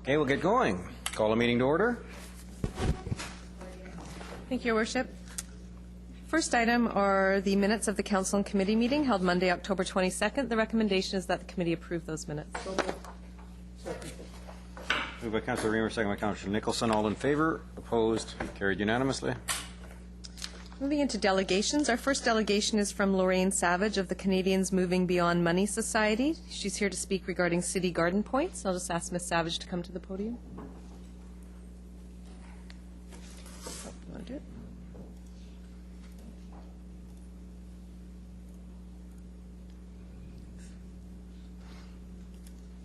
Okay, we'll get going. Call a meeting to order. Thank you, Your Worship. First item are the minutes of the Council and Committee meeting held Monday, October 22nd. The recommendation is that the committee approve those minutes. Moved by Councillor Reamer, second by Councillor Nicholson. All in favour? Opposed? Carried unanimously. Moving into delegations, our first delegation is from Lorraine Savage of the Canadians Moving Beyond Money Society. She's here to speak regarding city garden points. I'll just ask Ms. Savage to come to the podium.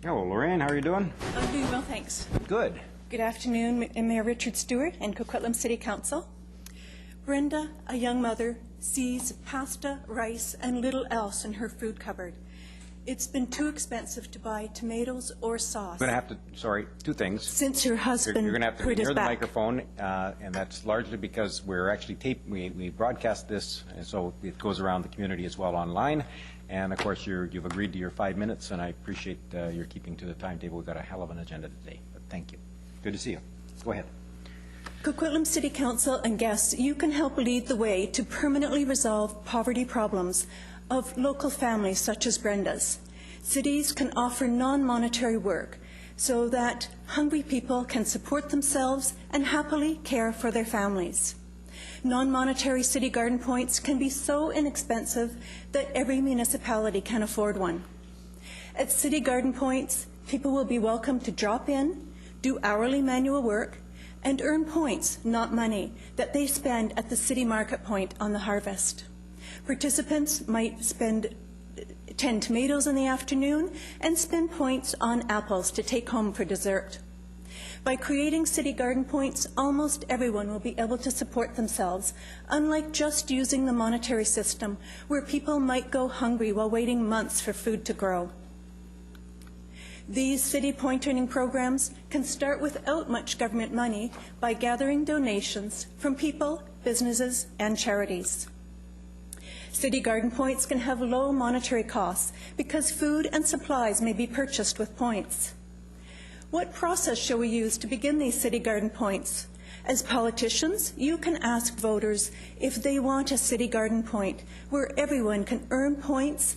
Hello, Lorraine. How are you doing? I'm doing well, thanks. Good. Good afternoon, Mayor Richard Stewart and Coquitlam City Council. Brenda, a young mother, sees pasta, rice, and little else in her food cupboard. It's been too expensive to buy tomatoes or sauce. I'm going to have to, sorry, two things. Since her husband You're going to have to hurt be his near the back. microphone, and that's largely because we're actually we broadcast this, and so it goes around the community as well online. And, of course, you've agreed to your 5 minutes, and I appreciate your keeping to the timetable. We've got a hell of an agenda today, but thank you. Good to see you. Go ahead. Coquitlam City Council and guests, you can help lead the way to permanently resolve poverty problems of local families such as Brenda's. Cities can offer non-monetary work so that hungry people can support themselves and happily care for their families. Non-monetary city garden points can be so inexpensive that every municipality can afford one. At city garden points, people will be welcome to drop in, do hourly manual work, and earn points, not money, that they spend at the city market point on the harvest. Participants might spend 10 tomatoes in the afternoon and spend points on apples to take home for dessert. By creating city garden points, almost everyone will be able to support themselves, unlike just using the monetary system, where people might go hungry while waiting months for food to grow. These city point earning programs can start without much government money by gathering donations from people, businesses, and charities. City garden points can have low monetary costs because food and supplies may be purchased with points. What process shall we use to begin these city garden points? As politicians, you can ask voters if they want a city garden point where everyone can earn points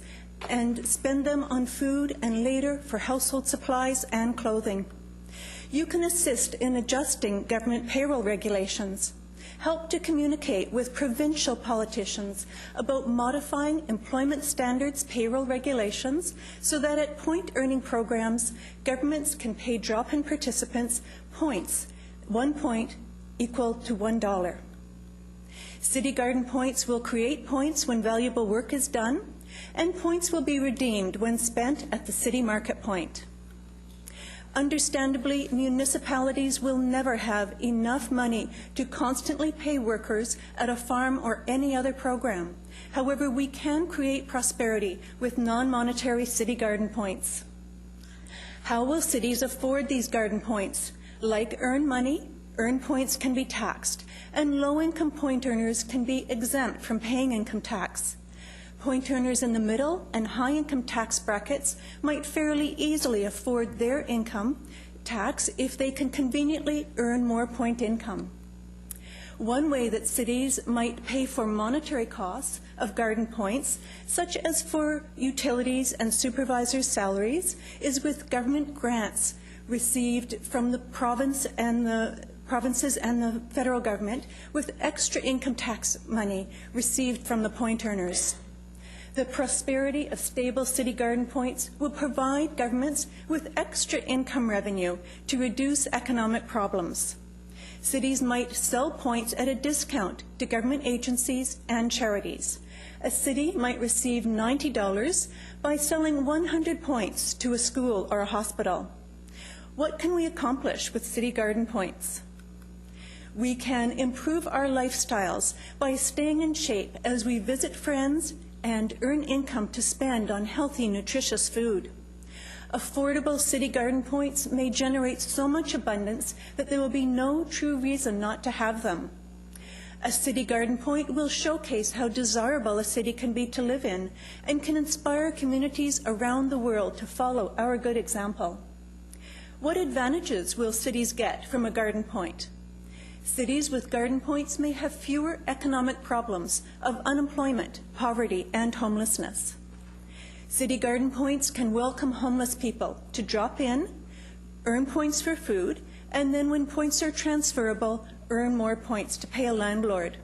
and spend them on food and later for household supplies and clothing. You can assist in adjusting government payroll regulations, help to communicate with provincial politicians about modifying employment standards payroll regulations so that at point-earning programs, governments can pay drop-in participants points, 1 point equal to $1. City garden points will create points when valuable work is done, and points will be redeemed when spent at the city market point. Understandably, municipalities will never have enough money to constantly pay workers at a farm or any other program. However, we can create prosperity with non-monetary city garden points. How will cities afford these garden points? Like earn money, earn points can be taxed, and low-income point earners can be exempt from paying income tax. Point earners in the middle and high-income tax brackets might fairly easily afford their income tax if they can conveniently earn more point income. One way that cities might pay for monetary costs of garden points, such as for utilities and supervisors' salaries, is with government grants received from the provinces and the federal government, with extra income tax money received from the point earners. The prosperity of stable city garden points will provide governments with extra income revenue to reduce economic problems. Cities might sell points at a discount to government agencies and charities. A city might receive $90 by selling 100 points to a school or a hospital. What can we accomplish with city garden points? We can improve our lifestyles by staying in shape as we visit friends and earn income to spend on healthy, nutritious food. Affordable city garden points may generate so much abundance that there will be no true reason not to have them. A city garden point will showcase how desirable a city can be to live in and can inspire communities around the world to follow our good example. What advantages will cities get from a garden point? Cities with garden points may have fewer economic problems of unemployment, poverty, and homelessness. City garden points can welcome homeless people to drop in, earn points for food, and then when points are transferable, earn more points to pay a landlord.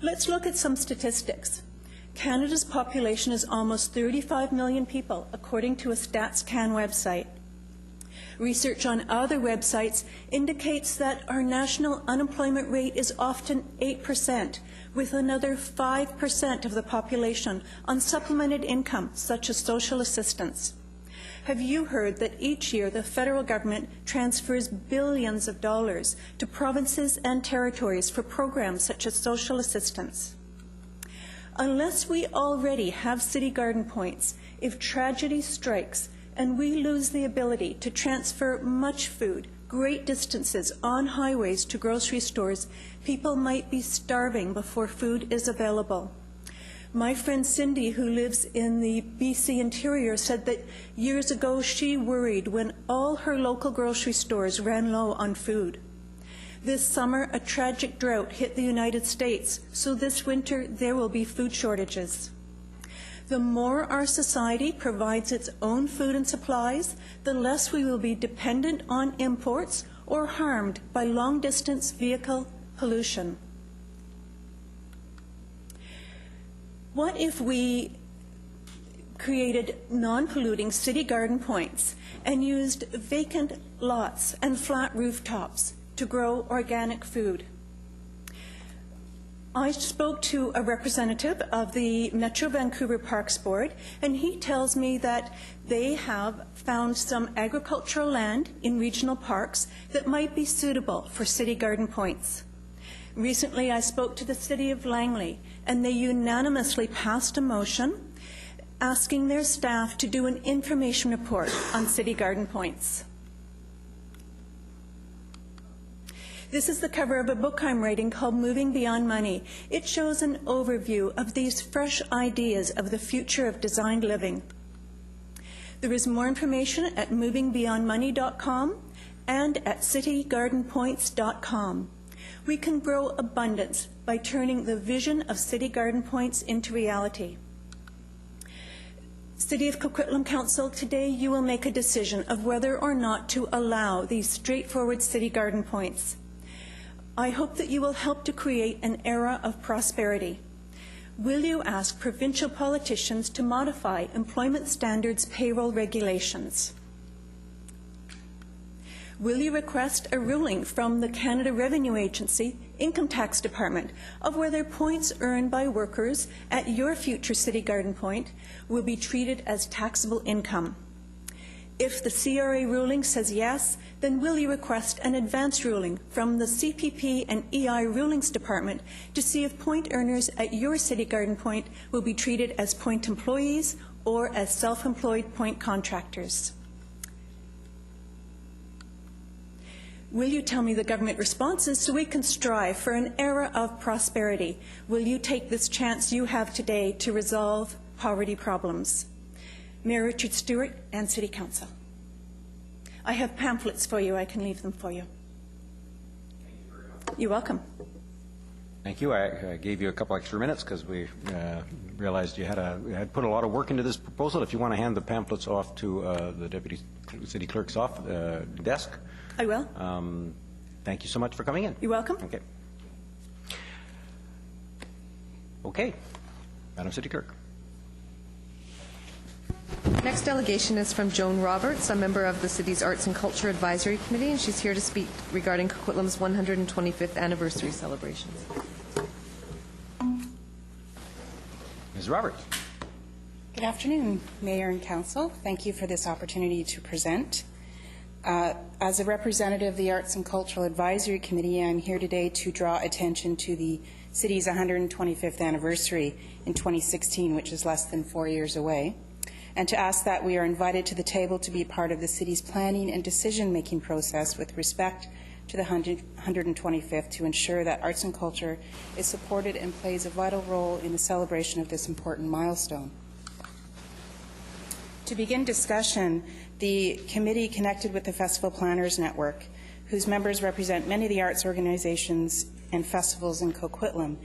Let's look at some statistics. Canada's population is almost 35 million people, according to a StatsCan website. Research on other websites indicates that our national unemployment rate is often 8%, with another 5% of the population on supplemented income, such as social assistance. Have you heard that each year the federal government transfers billions of dollars to provinces and territories for programs such as social assistance? Unless we already have city garden points, if tragedy strikes and we lose the ability to transfer much food great distances on highways to grocery stores, people might be starving before food is available. My friend Cindy, who lives in the BC interior, said that years ago she worried when all her local grocery stores ran low on food. This summer, a tragic drought hit the United States, so this winter there will be food shortages. The more our society provides its own food and supplies, the less we will be dependent on imports or harmed by long-distance vehicle pollution. What if we created non-polluting city garden points and used vacant lots and flat rooftops to grow organic food? I spoke to a representative of the Metro Vancouver Parks Board, and he tells me that they have found some agricultural land in regional parks that might be suitable for city garden points. Recently, I spoke to the City of Langley, and they unanimously passed a motion asking their staff to do an information report on city garden points. This is the cover of a book I'm writing called Moving Beyond Money. It shows an overview of these fresh ideas of the future of designed living. There is more information at movingbeyondmoney.com and at citygardenpoints.com. We can grow abundance by turning the vision of city garden points into reality. City of Coquitlam Council, today you will make a decision of whether or not to allow these straightforward city garden points. I hope that you will help to create an era of prosperity. Will you ask provincial politicians to modify employment standards payroll regulations? Will you request a ruling from the Canada Revenue Agency Income Tax Department of whether points earned by workers at your future city garden point will be treated as taxable income? If the CRA ruling says yes, then will you request an advance ruling from the CPP and EI Rulings Department to see if point earners at your city garden point will be treated as point employees or as self-employed point contractors? Will you tell me the government responses so we can strive for an era of prosperity? Will you take this chance you have today to resolve poverty problems? Mayor Richard Stewart and City Council. I have pamphlets for you. I can leave them for you. Thank you very much. You're welcome. Thank you. I gave you a couple extra minutes because we realized you had put a lot of work into this proposal. If you want to hand the pamphlets off to the Deputy City Clerk's desk. I will. Thank you so much for coming in. You're welcome. Okay. Okay. Madam City Clerk. Next delegation is from Joan Roberts, a member of the city's Arts and Culture Advisory Committee, and she's here to speak regarding Coquitlam's 125th anniversary celebrations. Ms. Roberts. Good afternoon, Mayor and Council. Thank you for this opportunity to present. As a representative of the Arts and Cultural Advisory Committee, I'm here today to draw attention to the city's 125th anniversary in 2016, which is less than 4 years away, and to ask that we are invited to the table to be part of the city's planning and decision-making process with respect to the 125th to ensure that arts and culture is supported and plays a vital role in the celebration of this important milestone. To begin discussion, the committee connected with the Festival Planners Network, whose members represent many of the arts organizations and festivals in Coquitlam.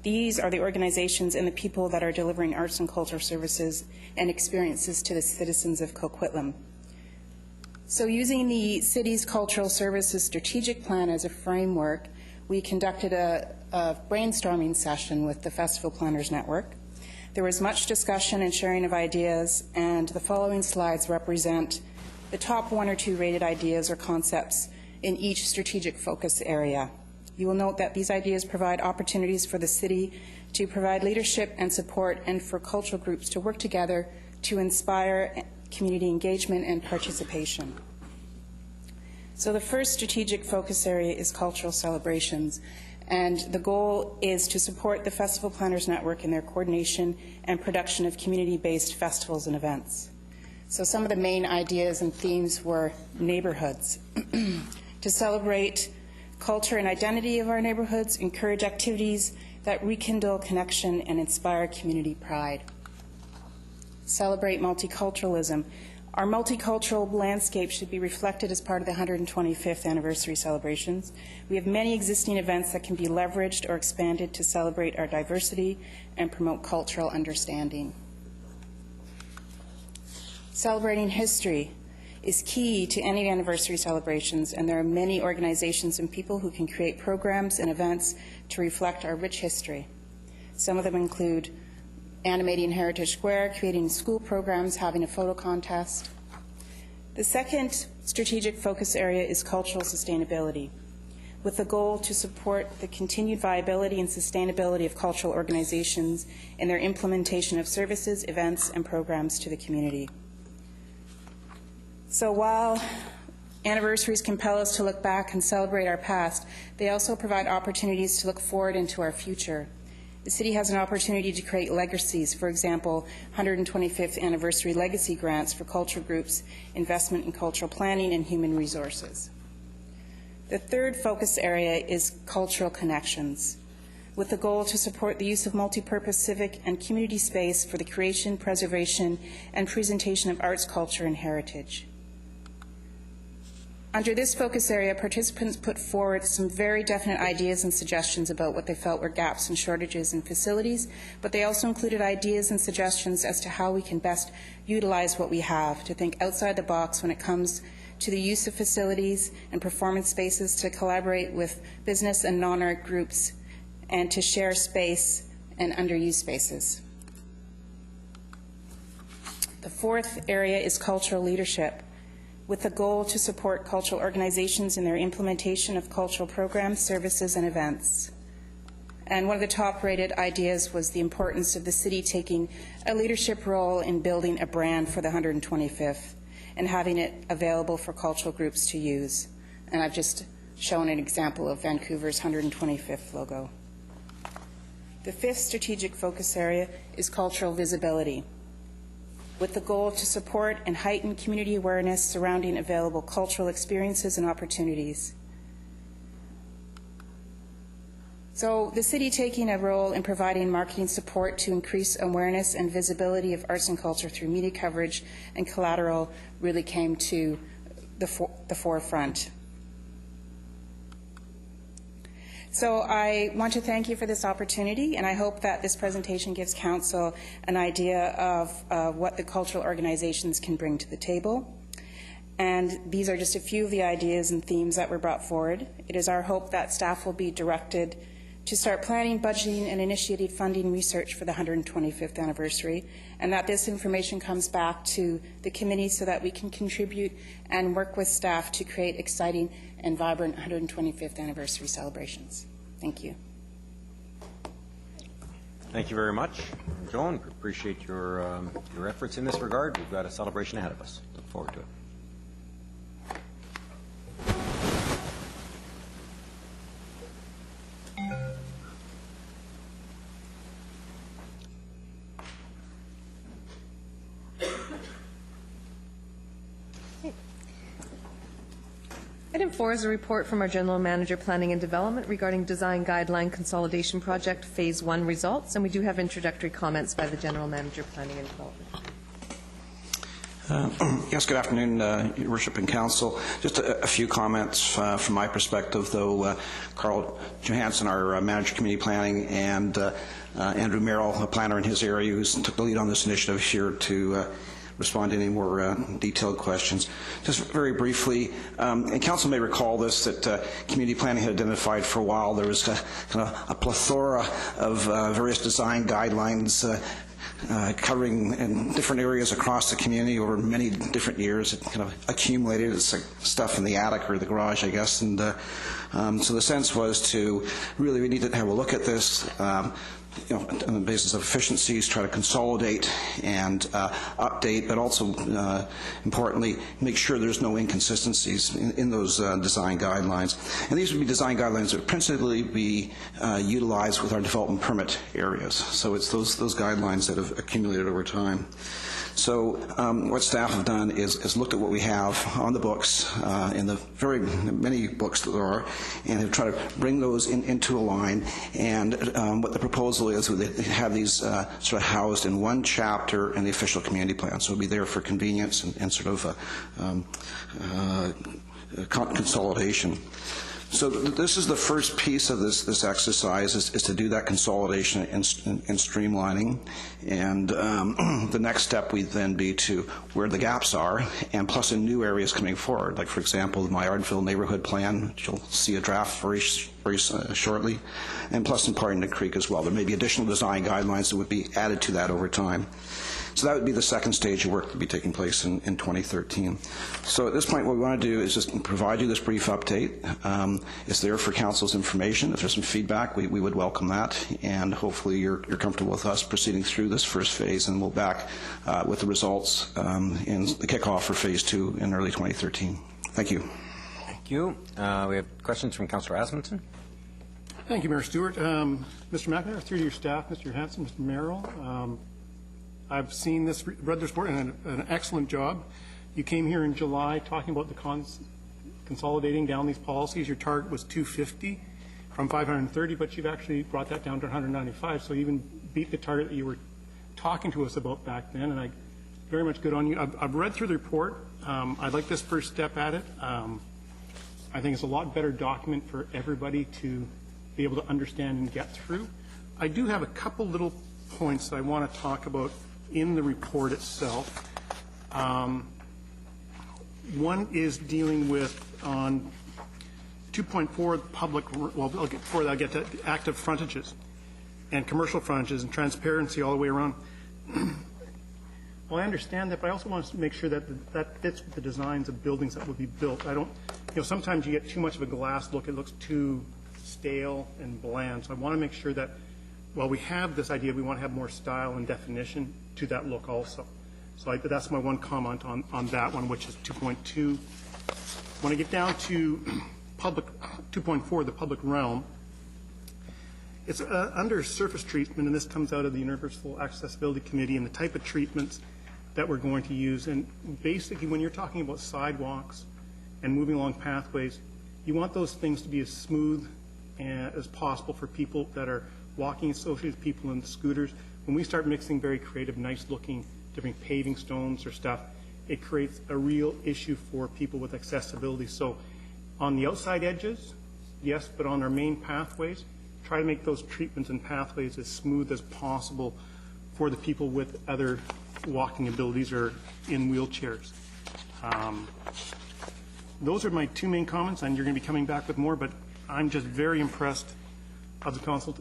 These are the organizations and the people that are delivering arts and cultural services and experiences to the citizens of Coquitlam. So using the city's cultural services strategic plan as a framework, we conducted a brainstorming session with the Festival Planners Network. There was much discussion and sharing of ideas, and the following slides represent the top 1 or 2 rated ideas or concepts in each strategic focus area. You will note that these ideas provide opportunities for the city to provide leadership and support, and for cultural groups to work together to inspire community engagement and participation. So the first strategic focus area is cultural celebrations, and the goal is to support the Festival Planners Network in their coordination and production of community-based festivals and events. So some of the main ideas and themes were neighborhoods. To celebrate culture and identity of our neighborhoods, encourage activities that rekindle connection and inspire community pride. Celebrate multiculturalism. Our multicultural landscape should be reflected as part of the 125th anniversary celebrations. We have many existing events that can be leveraged or expanded to celebrate our diversity and promote cultural understanding. Celebrating history is key to any anniversary celebrations, and there are many organizations and people who can create programs and events to reflect our rich history. Some of them include animating Heritage Square, creating school programs, having a photo contest. The second strategic focus area is cultural sustainability, with the goal to support the continued viability and sustainability of cultural organizations in their implementation of services, events, and programs to the community. So while anniversaries compel us to look back and celebrate our past, they also provide opportunities to look forward into our future. The city has an opportunity to create legacies, for example, 125th anniversary legacy grants for cultural groups, investment in cultural planning, and human resources. The third focus area is cultural connections, with the goal to support the use of multipurpose civic and community space for the creation, preservation, and presentation of arts, culture, and heritage. Under this focus area, participants put forward some very definite ideas and suggestions about what they felt were gaps and shortages in facilities, but they also included ideas and suggestions as to how we can best utilize what we have, to think outside the box when it comes to the use of facilities and performance spaces, to collaborate with business and non-art groups, and to share space and underused spaces. The fourth area is cultural leadership, with the goal to support cultural organizations in their implementation of cultural programs, services, and events. And one of the top-rated ideas was the importance of the city taking a leadership role in building a brand for the 125th and having it available for cultural groups to use. And I've just shown an example of Vancouver's 125th logo. The fifth strategic focus area is cultural visibility, with the goal to support and heighten community awareness surrounding available cultural experiences and opportunities. So the city taking a role in providing marketing support to increase awareness and visibility of arts and culture through media coverage and collateral really came to the forefront. So I want to thank you for this opportunity, and I hope that this presentation gives Council an idea of what the cultural organizations can bring to the table. And these are just a few of the ideas and themes that were brought forward. It is our hope that staff will be directed to start planning, budgeting, and initiating funding research for the 125th anniversary, and that this information comes back to the committee so that we can contribute and work with staff to create exciting and vibrant 125th anniversary celebrations. Thank you. Thank you very much, Joan. Appreciate your efforts in this regard. We've got a celebration ahead of us. Look forward to it. Item 4 is a report from our General Manager, Planning and Development regarding Design Guideline Consolidation Project Phase 1 results, and we do have introductory comments by the General Manager, Planning and Development. Yes, good afternoon, Your Worship and Council. Just a few comments from my perspective, though. Carl Johansson, our Manager Community Planning, and Andrew Merrill, a planner in his area, who took the lead on this initiative, here to respond to any more detailed questions. Just very briefly, and Council may recall this, that community planning had identified for a while there was kind of a plethora of various design guidelines covering in different areas across the community over many different years. It kind of accumulated. It's like stuff in the attic or the garage, I guess. And so the sense was to really, we need to have a look at this, on the basis of efficiencies, try to consolidate and update, but also, importantly, make sure there's no inconsistencies in those design guidelines. And these would be design guidelines that would principally be utilized with our development permit areas. So it's those guidelines that have accumulated over time. So what staff have done is looked at what we have on the books, in the very many books that there are, and have tried to bring those into a line. And what the proposal is, they have these sort of housed in one chapter in the official community plan. So it'll be there for convenience and sort of consolidation. So this is the first piece of this exercise, is to do that consolidation and streamlining. And the next step would then be to where the gaps are, and plus in new areas coming forward. Like, for example, the Myardville neighborhood plan, which you'll see a draft very shortly, and plus in Partington Creek as well. There may be additional design guidelines that would be added to that over time. So that would be the second stage of work to be taking place in 2013. So at this point, what we want to do is just provide you this brief update. It's there for Council's information. If there's some feedback, we would welcome that, and hopefully you're comfortable with us proceeding through this first phase, and we'll back with the results in the kickoff for Phase 2 in early 2013. Thank you. Thank you. We have questions from Councillor Asmundson. Thank you, Mayor Stewart. Mr. McIntyre, through to your staff, Mr. Hanson, Mr. Merrill. I've seen this, read this report, and an excellent job. You came here in July talking about the consolidating down these policies. Your target was 250 from 530, but you've actually brought that down to 195, so you even beat the target that you were talking to us about back then, and I very much good on you. I've read through the report. I like this first step at it. I think it's a lot better document for everybody to be able to understand and get through. I do have a couple little points that I want to talk about in the report itself. One is dealing with on 2.4 public, well, before that I get to active frontages and commercial frontages and transparency all the way around. Well, I understand that, but I also want to make sure that that fits with the designs of buildings that will be built. I don't, sometimes you get too much of a glass look. It looks too stale and bland. So I want to make sure that while we have this idea, we want to have more style and definition to that look also. So that's my one comment on that one, which is 2.2. When I get down to public 2.4, the public realm, it's under surface treatment, and this comes out of the Universal Accessibility Committee and the type of treatments that we're going to use. And basically, when you're talking about sidewalks and moving along pathways, you want those things to be as smooth as possible for people that are walking, associated with people in scooters. When we start mixing very creative, nice-looking different paving stones or stuff, it creates a real issue for people with accessibility. So on the outside edges, yes, but on our main pathways, try to make those treatments and pathways as smooth as possible for the people with other walking abilities or in wheelchairs. Those are my two main comments, and you're going to be coming back with more, but I'm just very impressed of the council,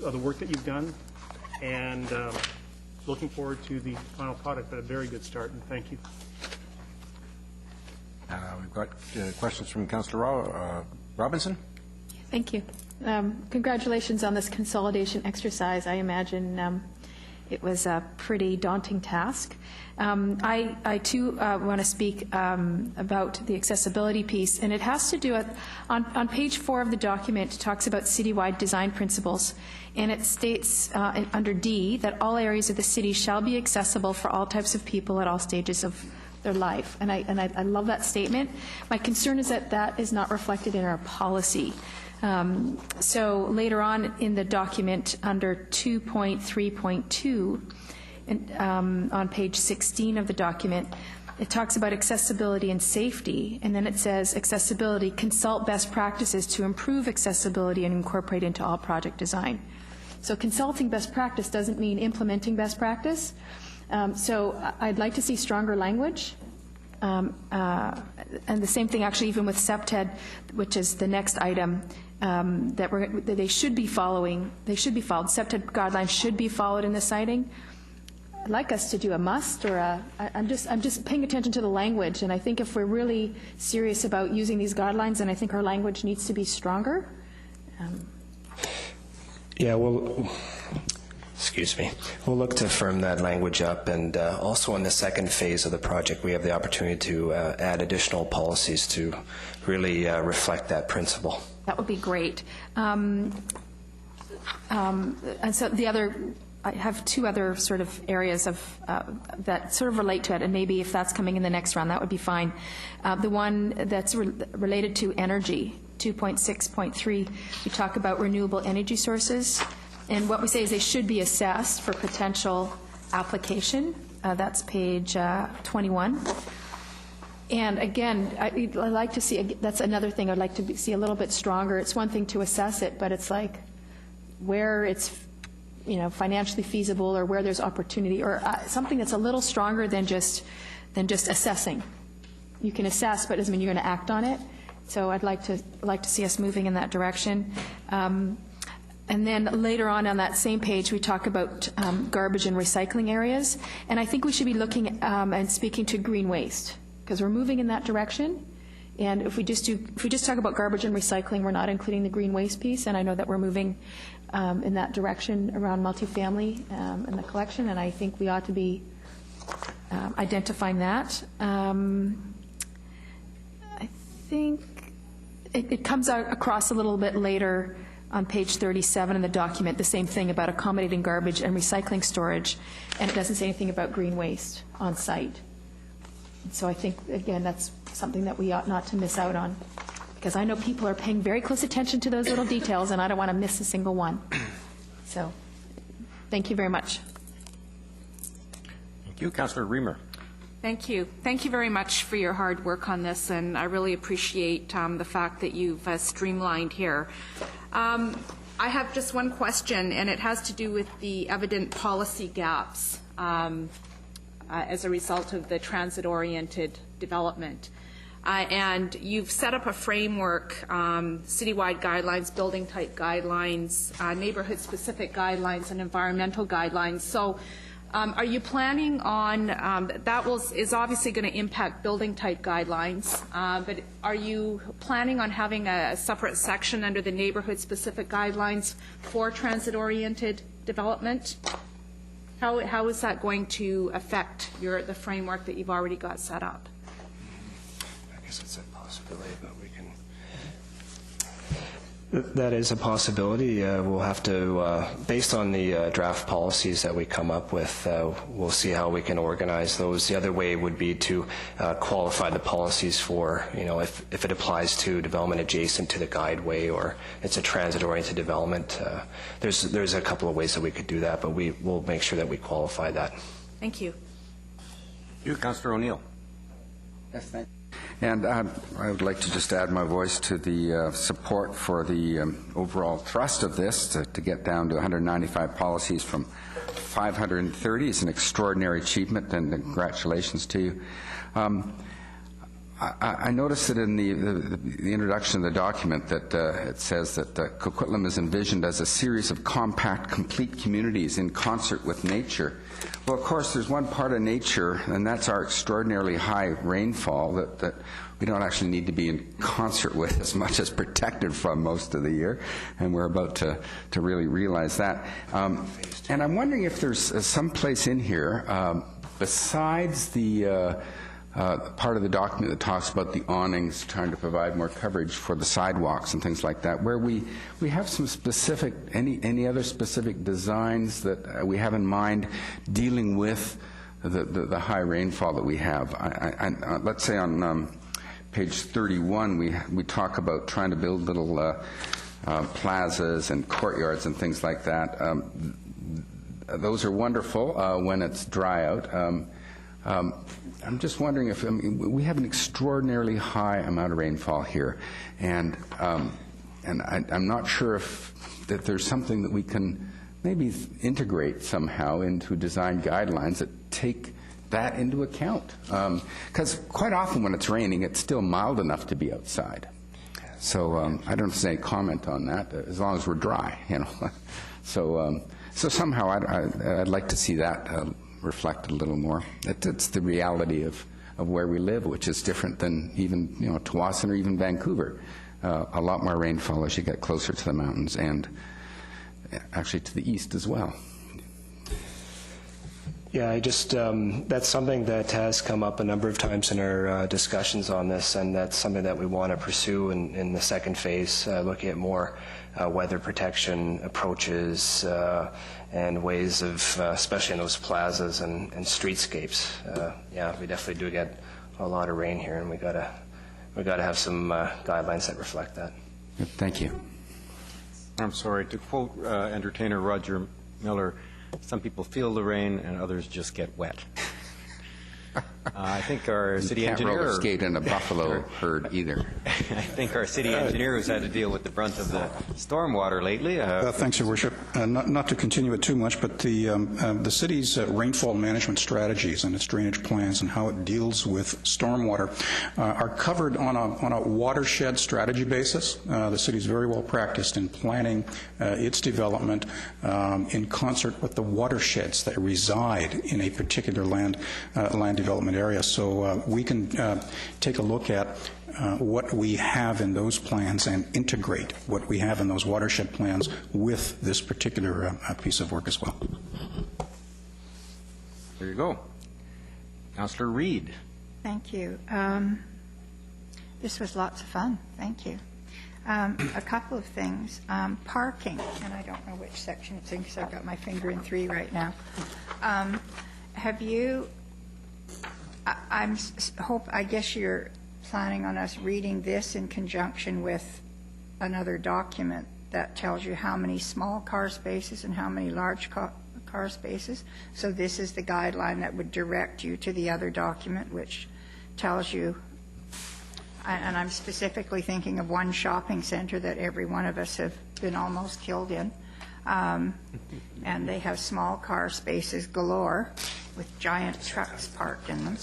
of the work that you've done, and looking forward to the final product, but a very good start, and thank you. We've got questions from Councillor Robinson. Thank you. Congratulations on this consolidation exercise. I imagine it was a pretty daunting task. I too want to speak about the accessibility piece, and it has to do with, on page 4 of the document, it talks about citywide design principles, and it states under D that all areas of the city shall be accessible for all types of people at all stages of their life. And I love that statement. My concern is that that is not reflected in our policy. So later on in the document, under 2.3.2, on page 16 of the document, it talks about accessibility and safety, and then it says accessibility, consult best practices to improve accessibility and incorporate into all project design. So consulting best practice doesn't mean implementing best practice. So I'd like to see stronger language. And the same thing actually even with SEPTED, which is the next item, that they should be following. They should be followed. SEPTED guidelines should be followed in the siting. I'd like us to do a must or a. I'm just paying attention to the language, and I think if we're really serious about using these guidelines, then I think our language needs to be stronger. Yeah, well, excuse me. We'll look to firm that language up, and also in the second phase of the project, we have the opportunity to add additional policies to really reflect that principle. That would be great. And so I have two other sort of areas of that sort of relate to it, and maybe if that's coming in the next round, that would be fine. The one that's related to energy, 2.6.3, we talk about renewable energy sources, and what we say is they should be assessed for potential application. That's page 21. And again, I'd like to see, that's another thing I'd like to see a little bit stronger. It's one thing to assess it, but it's like where it's financially feasible or where there's opportunity or something that's a little stronger than just assessing. You can assess, but it doesn't mean you're going to act on it. So I'd like to see us moving in that direction. And then later on that same page, we talk about garbage and recycling areas. And I think we should be looking and speaking to green waste because we're moving in that direction. And if we just talk about garbage and recycling, we're not including the green waste piece. And I know that we're moving in that direction around multifamily and the collection. And I think we ought to be identifying that. I think it comes out across a little bit later on page 37 in the document, the same thing about accommodating garbage and recycling storage, and it doesn't say anything about green waste on site. So I think, again, that's something that we ought not to miss out on, because I know people are paying very close attention to those little details, and I don't want to miss a single one. So thank you very much. Thank you. Councillor Reamer. Thank you. Thank you very much for your hard work on this, and I really appreciate the fact that you've streamlined here. I have just one question, and it has to do with the evident policy gaps as a result of the transit-oriented development. And you've set up a framework, citywide guidelines, building type guidelines, neighborhood-specific guidelines, and environmental guidelines. So are you planning on, that is obviously going to impact building type guidelines, but are you planning on having a separate section under the neighborhood-specific guidelines for transit-oriented development? How is that going to affect the framework that you've already got set up? I guess it's a possibility, but we can. That is a possibility. We'll have to, based on the draft policies that we come up with, we'll see how we can organize those. The other way would be to qualify the policies for, if it applies to development adjacent to the guideway or it's a transit-oriented development. There's a couple of ways that we could do that, but we'll make sure that we qualify that. Thank you. You, Councillor O'Neill. Yes, thank you. And I would like to just add my voice to the support for the overall thrust of this, to get down to 195 policies from 530 is an extraordinary achievement, and congratulations to you. I noticed that in the introduction of the document that it says that Coquitlam is envisioned as a series of compact, complete communities in concert with nature. Well, of course, there's one part of nature, and that's our extraordinarily high rainfall that we don't actually need to be in concert with as much as protected from most of the year, and we're about to really realize that. And I'm wondering if there's some place in here, besides the part of the document that talks about the awnings, trying to provide more coverage for the sidewalks and things like that, where we have some specific, any other specific designs that we have in mind dealing with the high rainfall that we have. Let's say on page 31, we talk about trying to build little plazas and courtyards and things like that. Those are wonderful when it's dry out. I'm just wondering if, we have an extraordinarily high amount of rainfall here, and I'm not sure if that there's something that we can maybe integrate somehow into design guidelines that take that into account. Because quite often when it's raining, it's still mild enough to be outside. So I don't say comment on that, as long as we're dry, you know. So somehow I'd like to see that reflected a little more. It's the reality of where we live, which is different than even, you know, Tawasin or even Vancouver. A lot more rainfall as you get closer to the mountains, and actually to the east as well. Yeah, that's something that has come up a number of times in our discussions on this, and that's something that we want to pursue in the second phase, looking at more weather protection approaches and ways of, especially in those plazas and streetscapes. Yeah, we definitely do get a lot of rain here, and we got to have some guidelines that reflect that. Thank you. I'm sorry, to quote entertainer Roger Miller, some people feel the rain and others just get wet. I think our city engineer... Can't roller skate in a buffalo herd either. I think our city engineer who's had to deal with the brunt of the stormwater lately. Thanks, Your Worship. Not to continue it too much, but the city's rainfall management strategies and its drainage plans and how it deals with stormwater are covered on a watershed strategy basis. The city is very well practiced in planning its development in concert with the watersheds that reside in a particular land development area. So we can take a look at what we have in those plans and integrate what we have in those watershed plans with this particular piece of work as well. There you go. Councillor Reid. Thank you. This was lots of fun. Thank you. A couple of things. Parking, and I don't know which section it's in because I've got my finger in 3 right now. Have you... I guess you're planning on us reading this in conjunction with another document that tells you how many small car spaces and how many large car spaces. So this is the guideline that would direct you to the other document, which tells you, and I'm specifically thinking of one shopping center that every one of us have been almost killed in. And they have small car spaces galore with giant trucks parked in them.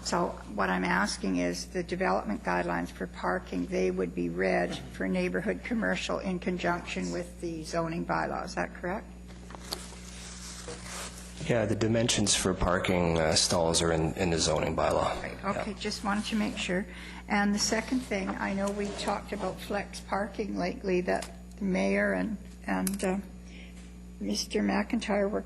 So what I'm asking is the development guidelines for parking, they would be read for neighborhood commercial in conjunction with the zoning bylaw. Is that correct? Yeah, the dimensions for parking stalls are in the zoning bylaw. Right. Okay, yeah. Just wanted to make sure. And the second thing, I know we talked about flex parking lately, that the mayor and Mr. McIntyre were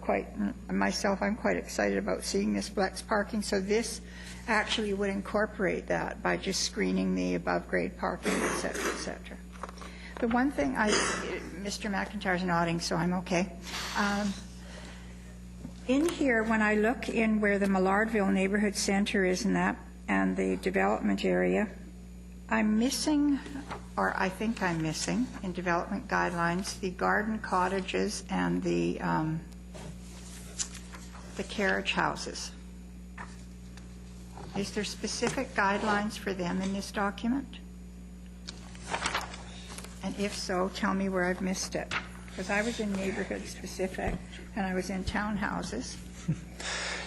myself, I'm quite excited about seeing this flex parking. So this actually would incorporate that by just screening the above-grade parking, et cetera, et cetera. The one thing Mr. McIntyre's nodding, so I'm okay. In here, when I look in where the Millardville Neighborhood Center is and the development area, I'm missing, or I think I'm missing, in development guidelines, the garden cottages and the carriage houses. Is there specific guidelines for them in this document? And if so, tell me where I've missed it. Because I was in neighborhood specific, and I was in townhouses.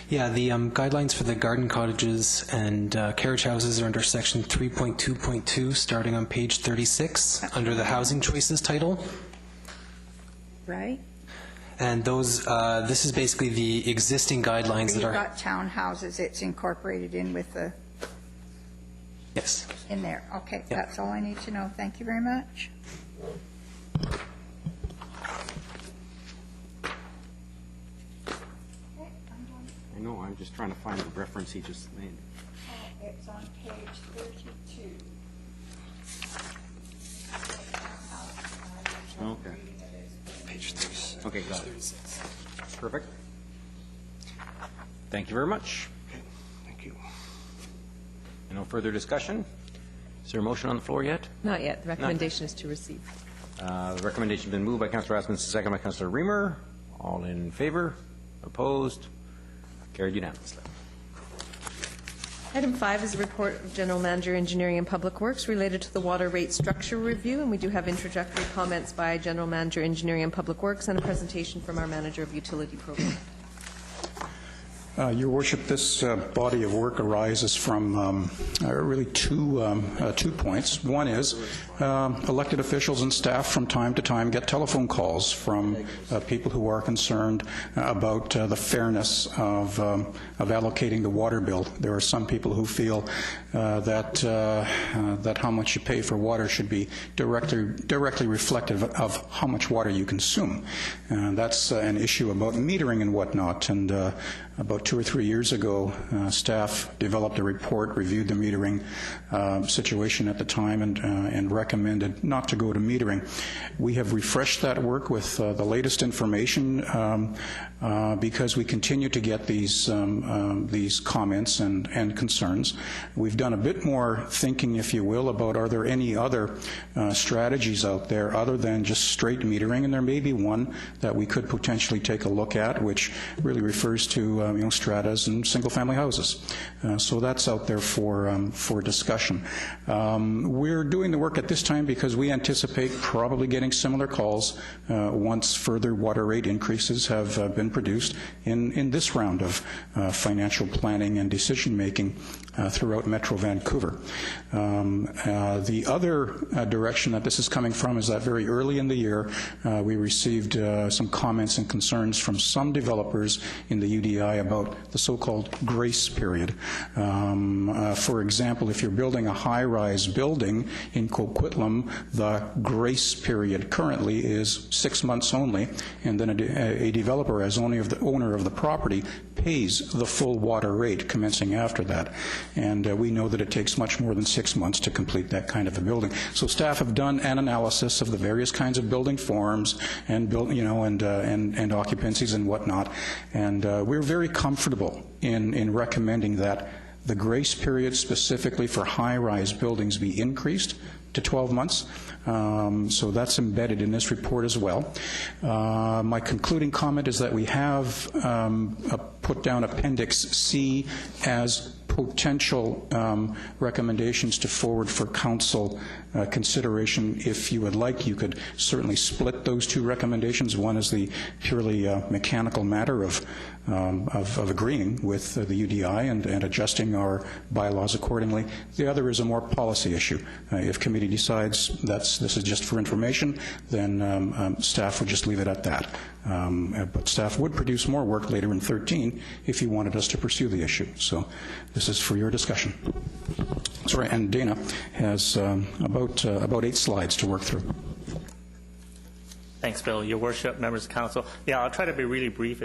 Yeah, the guidelines for the garden cottages and carriage houses are under section 3.2.2, starting on page 36, under the housing choices title. Right. And those, this is basically the existing guidelines that are... You've got townhouses, it's incorporated in with the... Yes. In there. Okay, yeah. That's all I need to know. Thank you very much. I know, I'm just trying to find the reference he just made. It's on page 32. Okay. Page 36. Okay, got it. Perfect. Thank you very much. Okay. Thank you. No further discussion? Is there a motion on the floor yet? Not yet. The recommendation is to receive. The recommendation has been moved by Councillor Rasmussen, second by Councillor Reamer. All in favor? Opposed? Carried unanimously. Item 5 is a report of General Manager, Engineering and Public Works related to the water rate structure review, and we do have introductory comments by General Manager, Engineering and Public Works, and a presentation from our Manager of Utility Program. Your Worship, this body of work arises from really two points. One is elected officials and staff from time to time get telephone calls from people who are concerned about the fairness of allocating the water bill. There are some people who feel that how much you pay for water should be directly reflective of how much water you consume. That's an issue about metering and whatnot. And about 2 or 3 years ago, staff developed a report, reviewed the metering situation at the time, and recommended not to go to metering. We have refreshed that work with the latest information because we continue to get these comments and concerns. We've done a bit more thinking, if you will, about are there any other strategies out there other than just straight metering, and there may be one that we could potentially take a look at, which really refers to stratas and single-family houses. So that's out there for discussion. We're doing the work at this time because we anticipate probably getting similar calls once further water rate increases have been produced in this round of financial planning and decision-making throughout Metro Vancouver. The other direction that this is coming from is that very early in the year, we received some comments and concerns from some developers in the UDI about the so-called grace period. For example, if you're building a high-rise building in Coquitlam, the grace period currently is 6 months only, and then a developer, as owner of the property, pays the full water rate commencing after that. And we know that it takes much more than 6 months to complete that kind of a building. So staff have done an analysis of the various kinds of building forms and and occupancies and whatnot, and we're very comfortable in recommending that the grace period specifically for high-rise buildings be increased to 12 months. So that's embedded in this report as well. My concluding comment is that we have put down Appendix C as potential recommendations to forward for council consideration. If you would like, you could certainly split those two recommendations. One is the purely mechanical matter of agreeing with the UDI and adjusting our bylaws accordingly. The other is a more policy issue. If committee decides this is just for information, then staff would just leave it at that. But staff would produce more work later in 13 if you wanted us to pursue the issue. So this is for your discussion. That's right, and Dana has about 8 slides to work through. Thanks, Bill. Your Worship, members of council. Yeah, I'll try to be really brief.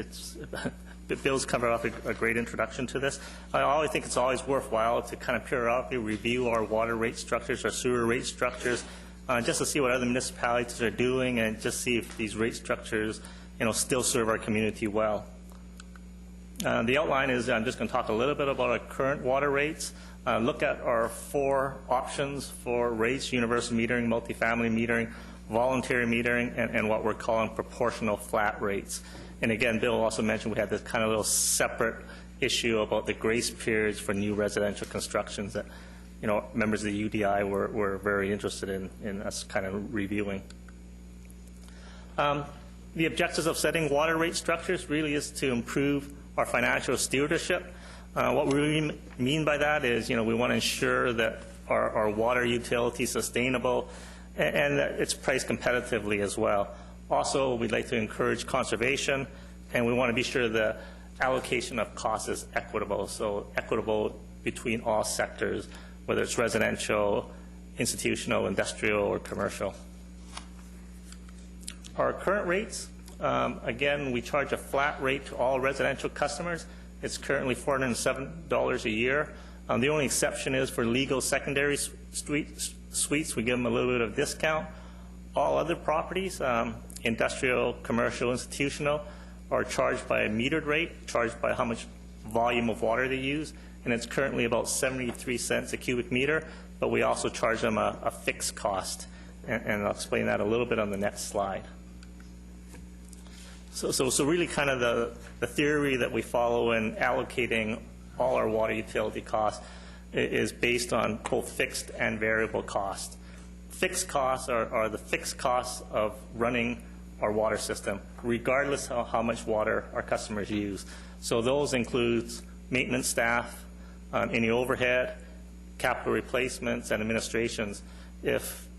Bill's covered off a great introduction to this. I always think it's always worthwhile to kind of periodically review our water rate structures, our sewer rate structures, just to see what other municipalities are doing and just see if these rate structures, still serve our community well. The outline is I'm just going to talk a little bit about our current water rates, look at our 4 options for rates: universal metering, multifamily metering, voluntary metering, and what we're calling proportional flat rates. And again, Bill also mentioned we had this kind of little separate issue about the grace periods for new residential constructions that, members of the UDI were very interested in us kind of reviewing. The objectives of setting water rate structures really is to improve our financial stewardship. What we really mean by that is, we want to ensure that our water utility is sustainable and that it's priced competitively as well. Also, we'd like to encourage conservation, and we want to be sure the allocation of costs is equitable, so equitable between all sectors, whether it's residential, institutional, industrial, or commercial. Our current rates, again, we charge a flat rate to all residential customers. It's currently $407 a year. The only exception is for legal secondary suites. We give them a little bit of discount. All other properties, industrial, commercial, institutional, are charged by a metered rate, charged by how much volume of water they use, and it's currently about 73 cents a cubic meter, but we also charge them a fixed cost, and I'll explain that a little bit on the next slide. So really kind of the theory that we follow in allocating all our water utility costs is based on both fixed and variable costs. Fixed costs are the fixed costs of running our water system, regardless of how much water our customers use. So those include maintenance staff, any overhead, capital replacements, and administrations. If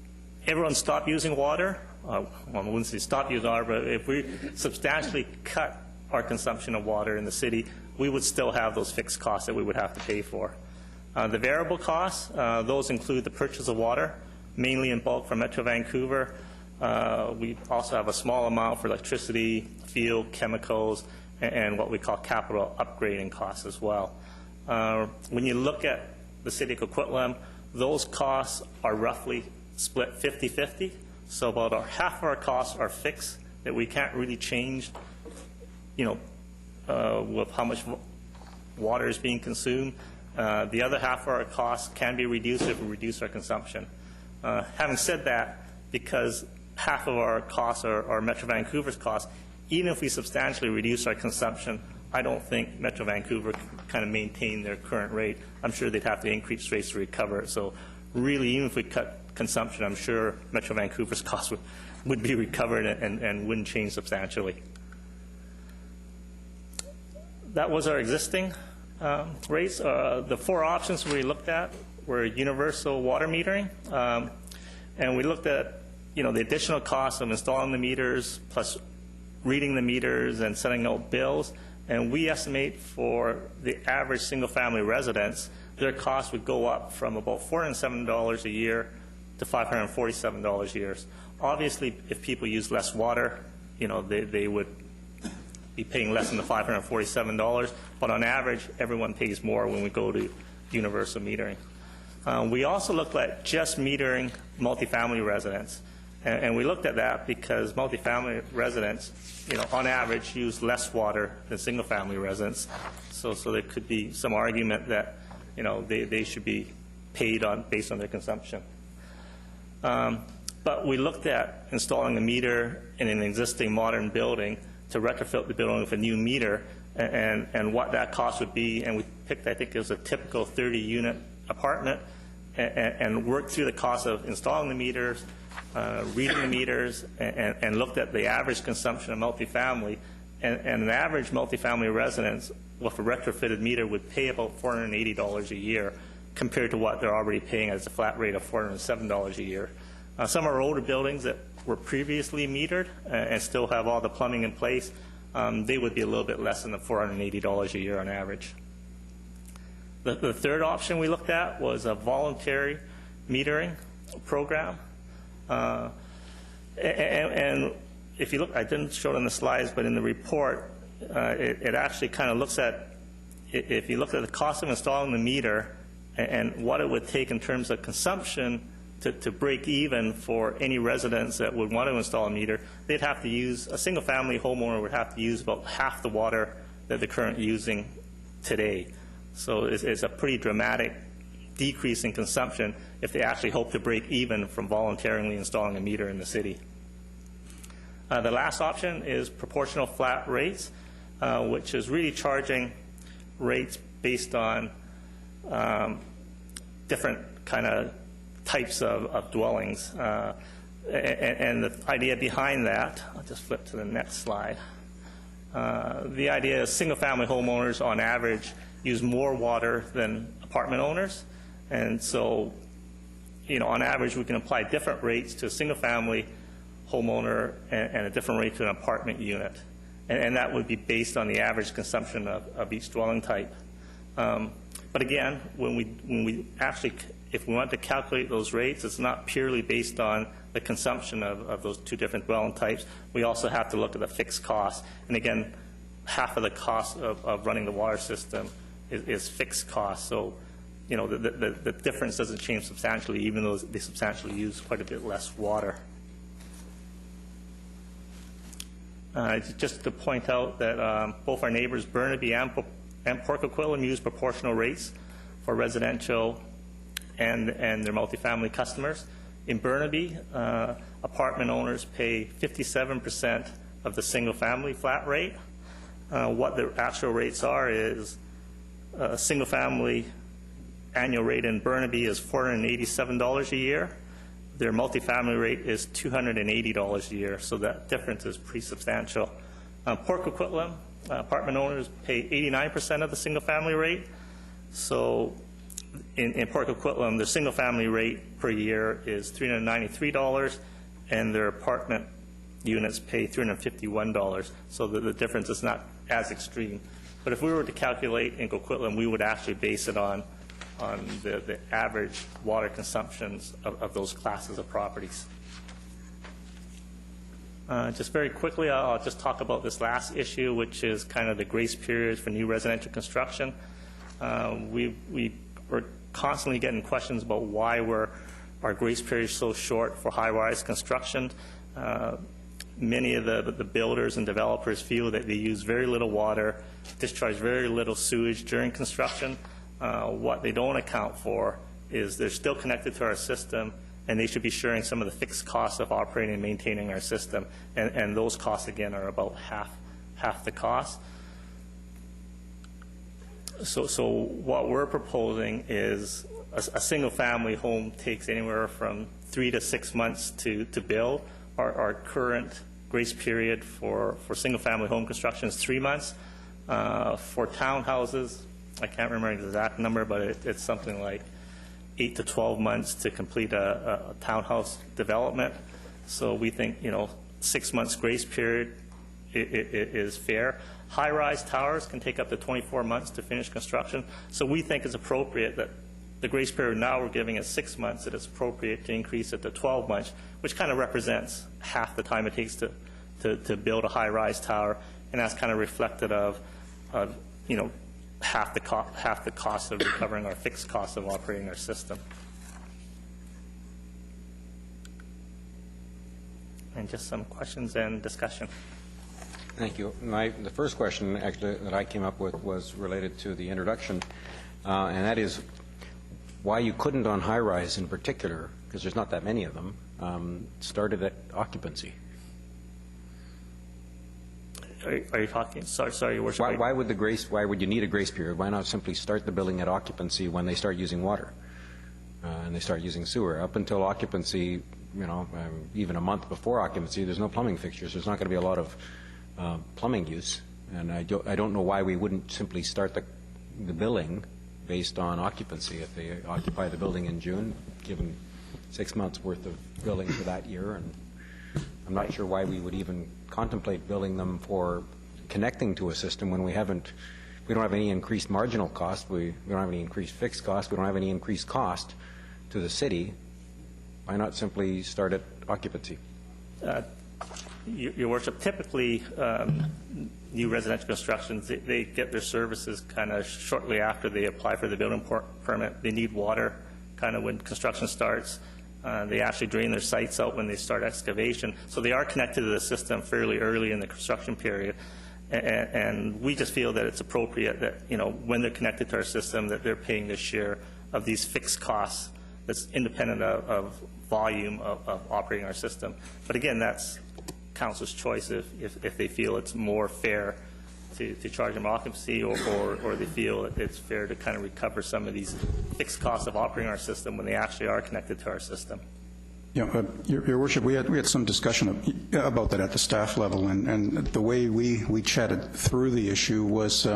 everyone stopped using water, well, I wouldn't say stop using water, but if we substantially cut our consumption of water in the city, we would still have those fixed costs that we would have to pay for. The variable costs, those include the purchase of water, mainly in bulk from Metro Vancouver. We also have a small amount for electricity, fuel, chemicals, and what we call capital upgrading costs as well. When you look at the city of Coquitlam, those costs are roughly split 50-50. So about half of our costs are fixed that we can't really change, with how much water is being consumed. The other half of our costs can be reduced if we reduce our consumption. Having said that, because half of our costs are Metro Vancouver's costs, even if we substantially reduce our consumption, I don't think Metro Vancouver can kind of maintain their current rate. I'm sure they'd have to increase rates to recover it. So really, even if we cut consumption, I'm sure Metro Vancouver's costs would be recovered and wouldn't change substantially. That was our existing rates. The four options we looked at were universal water metering, and we looked at the additional costs of installing the meters plus reading the meters and sending out bills. And we estimate for the average single-family residence, their costs would go up from about $407 a year to $547 a year. Obviously, if people use less water, they would be paying less than the $547, but on average, everyone pays more when we go to universal metering. We also looked at just metering multifamily residents, and we looked at that because multifamily residents, on average, use less water than single-family residents. So there could be some argument that, they should be paid based on their consumption. But we looked at installing a meter in an existing modern building to retrofit the building with a new meter and what that cost would be. And we picked, I think it was a typical 30-unit apartment, and worked through the cost of installing the meters, reading the meters, and looked at the average consumption of multifamily. And an average multifamily residence with a retrofitted meter would pay about $480 a year compared to what they're already paying as a flat rate of $407 a year. Some of our older buildings that were previously metered and still have all the plumbing in place, they would be a little bit less than the $480 a year on average. The third option we looked at was a voluntary metering program. And if you look, I didn't show it on the slides, but in the report, it actually kind of looks at, if you look at the cost of installing the meter and what it would take in terms of consumption to break even for any residents that would want to install a meter, they'd have to use, a single-family homeowner would have to use about half the water that they're currently using today. So it's a pretty dramatic decrease in consumption if they actually hope to break even from voluntarily installing a meter in the city. The last option is proportional flat rates, which is really charging rates based on different kind of types of dwellings. And the idea behind that, I'll just flip to the next slide. The idea is single-family homeowners on average use more water than apartment owners. And so, on average, we can apply different rates to a single-family homeowner and a different rate to an apartment unit. And that would be based on the average consumption of each dwelling type. But again, when we actually, if we want to calculate those rates, it's not purely based on the consumption of those two different dwelling types. We also have to look at the fixed costs. And again, half of the cost of running the water system is fixed costs. So, the difference doesn't change substantially, even though they substantially use quite a bit less water. Just to point out that both our neighbors Burnaby and Port Coquitlam use proportional rates for residential and their multifamily customers. In Burnaby, apartment owners pay 57% of the single-family flat rate. What the actual rates are is a single-family annual rate in Burnaby is $487 a year. Their multifamily rate is $280 a year, so that difference is pretty substantial. Port Coquitlam, apartment owners pay 89% of the single-family rate. So in Port Coquitlam, their single-family rate per year is $393, and their apartment units pay $351. So the difference is not as extreme. But if we were to calculate in Coquitlam, we would actually base it on the average water consumptions of those classes of properties. Just very quickly, I'll just talk about this last issue, which is kind of the grace period for new residential construction. We were constantly getting questions about why our grace period is so short for high-rise construction. Many of the builders and developers feel that they use very little water, discharge very little sewage during construction. What they don't account for is they're still connected to our system, and they should be sharing some of the fixed costs of operating and maintaining our system. And those costs, again, are about half the cost. So what we're proposing is a single-family home takes anywhere from 3 to 6 months to build. Our current grace period for single-family home construction is 3 months. For townhouses, I can't remember the exact number, but it's something like 8 to 12 months to complete a townhouse development. So we think, 6 months grace period is fair. High-rise towers can take up to 24 months to finish construction. So we think it's appropriate that the grace period now we're giving is 6 months, that it's appropriate to increase it to 12 months, which kind of represents half the time it takes to build a high-rise tower, and that's kind of reflected of half the cost of recovering our fixed costs of operating our system. And just some questions and discussion. Thank you. The first question actually that I came up with was related to the introduction, and that is why you couldn't on high-rise in particular, because there's not that many of them, started at occupancy. Are you talking? Sorry, Your Worship. Why would you need a grace period? Why not simply start the building at occupancy when they start using water and they start using sewer? Up until occupancy, even a month before occupancy, there's no plumbing fixtures. There's not going to be a lot of plumbing use, and I don't know why we wouldn't simply start the billing based on occupancy. If they occupy the building in June, given 6 months worth of billing for that year, and I'm not sure why we would even contemplate billing them for connecting to a system when we don't have any increased marginal cost, we don't have any increased fixed cost, we don't have any increased cost to the city. Why not simply start at occupancy? Your Worship, typically new residential constructions, they get their services kind of shortly after they apply for the building permit. They need water kind of when construction starts. They actually drain their sites out when they start excavation. So they are connected to the system fairly early in the construction period. And we just feel that it's appropriate that, when they're connected to our system, that they're paying their share of these fixed costs that's independent of volume of operating our system. But again, that's council's choice if they feel it's more fair to charge them occupancy or they feel it's fair to kind of recover some of these fixed costs of operating our system when they actually are connected to our system. Yeah, Your Worship, we had some discussion about that at the staff level, and the way we chatted through the issue was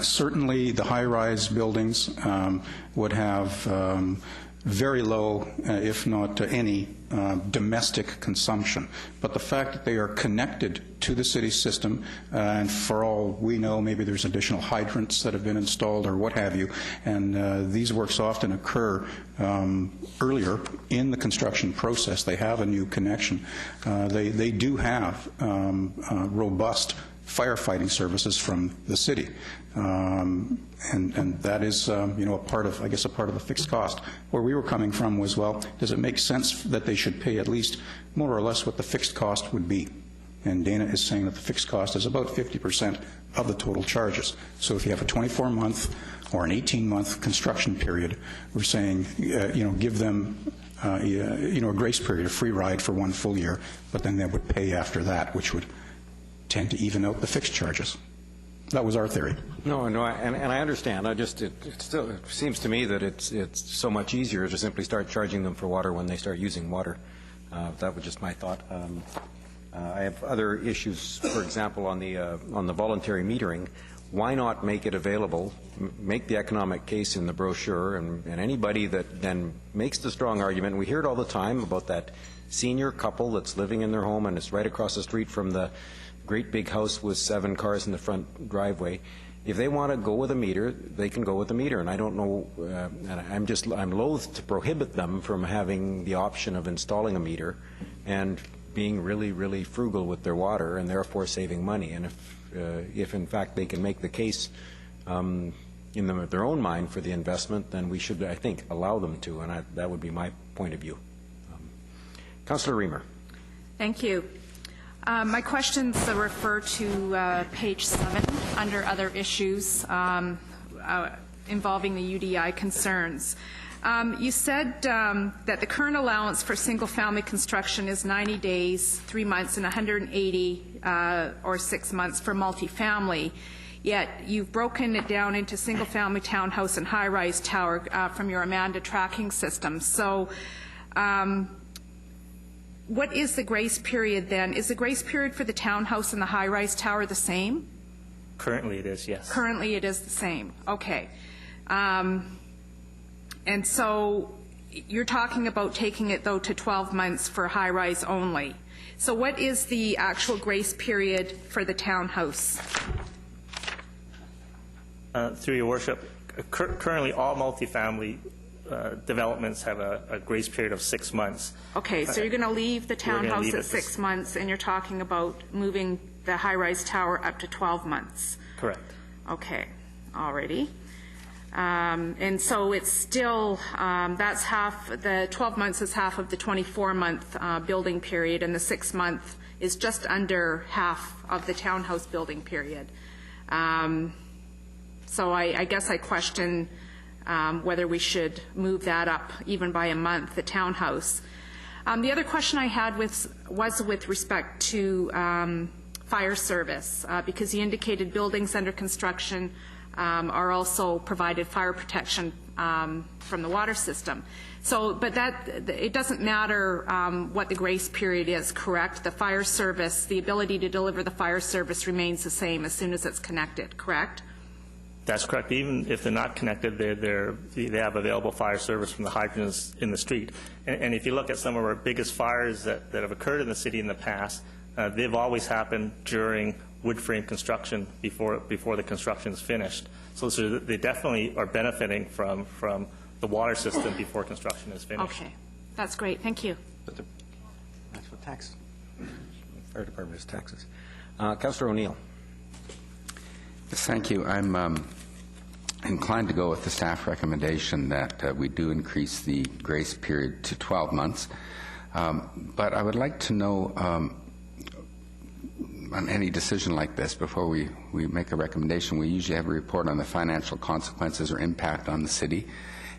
certainly the high-rise buildings would have very low, if not any, domestic consumption. But the fact that they are connected to the city system, and for all we know, maybe there's additional hydrants that have been installed or what have you, and these works often occur earlier in the construction process. They have a new connection. They do have robust firefighting services from the city. And that is, a part of, I guess, a part of the fixed cost. Where we were coming from was, well, does it make sense that they should pay at least more or less what the fixed cost would be? And Dana is saying that the fixed cost is about 50% of the total charges. So if you have a 24-month or an 18-month construction period, we're saying, give them, a grace period, a free ride for 1 full year, but then they would pay after that, which would tend to even out the fixed charges. That was our theory. No, and I understand. It still seems to me that it's so much easier to simply start charging them for water when they start using water. That was just my thought. I have other issues, for example, on the voluntary metering. Why not make it available, make the economic case in the brochure, and anybody that then makes the strong argument, and we hear it all the time about that senior couple that's living in their home and it's right across the street from the great big house with 7 cars in the front driveway. If they want to go with a meter, they can go with a meter, and I don't know, and I'm loath to prohibit them from having the option of installing a meter and being really, really frugal with their water and therefore saving money. And if in fact they can make the case in their own mind for the investment, then we should, I think, allow them to, and that would be my point of view. Councillor Reamer. Thank you. My questions refer to page 7 under other issues involving the UDI concerns. You said that the current allowance for single-family construction is 90 days, 3 months, and 180 or 6 months for multifamily. Yet you've broken it down into single-family, townhouse, and high-rise tower from your Amanda tracking system. So what is the grace period then? Is the grace period for the townhouse and the high-rise tower the same? Currently it is, yes. Currently it is the same. Okay. And so you're talking about taking it, though, to 12 months for high-rise only. So what is the actual grace period for the townhouse? Through your worship, currently all multifamily developments have a grace period of 6 months. Okay, so you're going to leave the townhouse at 6 months, and you're talking about moving the high-rise tower up to 12 months. Correct. Okay, alrighty. And so it's still, that's half, the 12 months is half of the 24-month building period, and the 6 month is just under half of the townhouse building period. So I guess I question whether we should move that up even by a month, the townhouse. The other question I had was with respect to fire service, because you indicated buildings under construction are also provided fire protection from the water system. So, but it doesn't matter what the grace period is, correct? The fire service, the ability to deliver the fire service remains the same as soon as it's connected, correct? That's correct. Even if they're not connected, they have available fire service from the hydrants in the street. And if you look at some of our biggest fires that have occurred in the city in the past, they've always happened during wood frame construction before the construction is finished. So they definitely are benefiting from the water system before construction is finished. Okay, that's great. Thank you. That's what tax. Fire department is taxes. Councillor O'Neill. Yes, thank you. I'm inclined to go with the staff recommendation that we do increase the grace period to 12 months. But I would like to know on any decision like this, before we make a recommendation, we usually have a report on the financial consequences or impact on the city.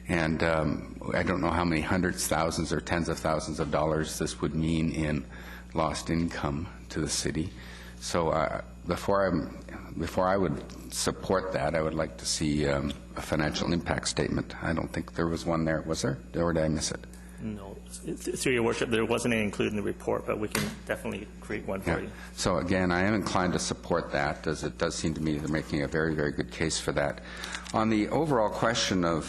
And I don't know how many hundreds, thousands, or tens of thousands of dollars this would mean in lost income to the city. So before I would support that, I would like to see a financial impact statement. I don't think there was one there, was there? Or did I miss it? No. Through your worship, there wasn't any included in the report, but we can definitely create one for you. So again, I am inclined to support that, as it does seem to me they're making a very, very good case for that. On the overall question of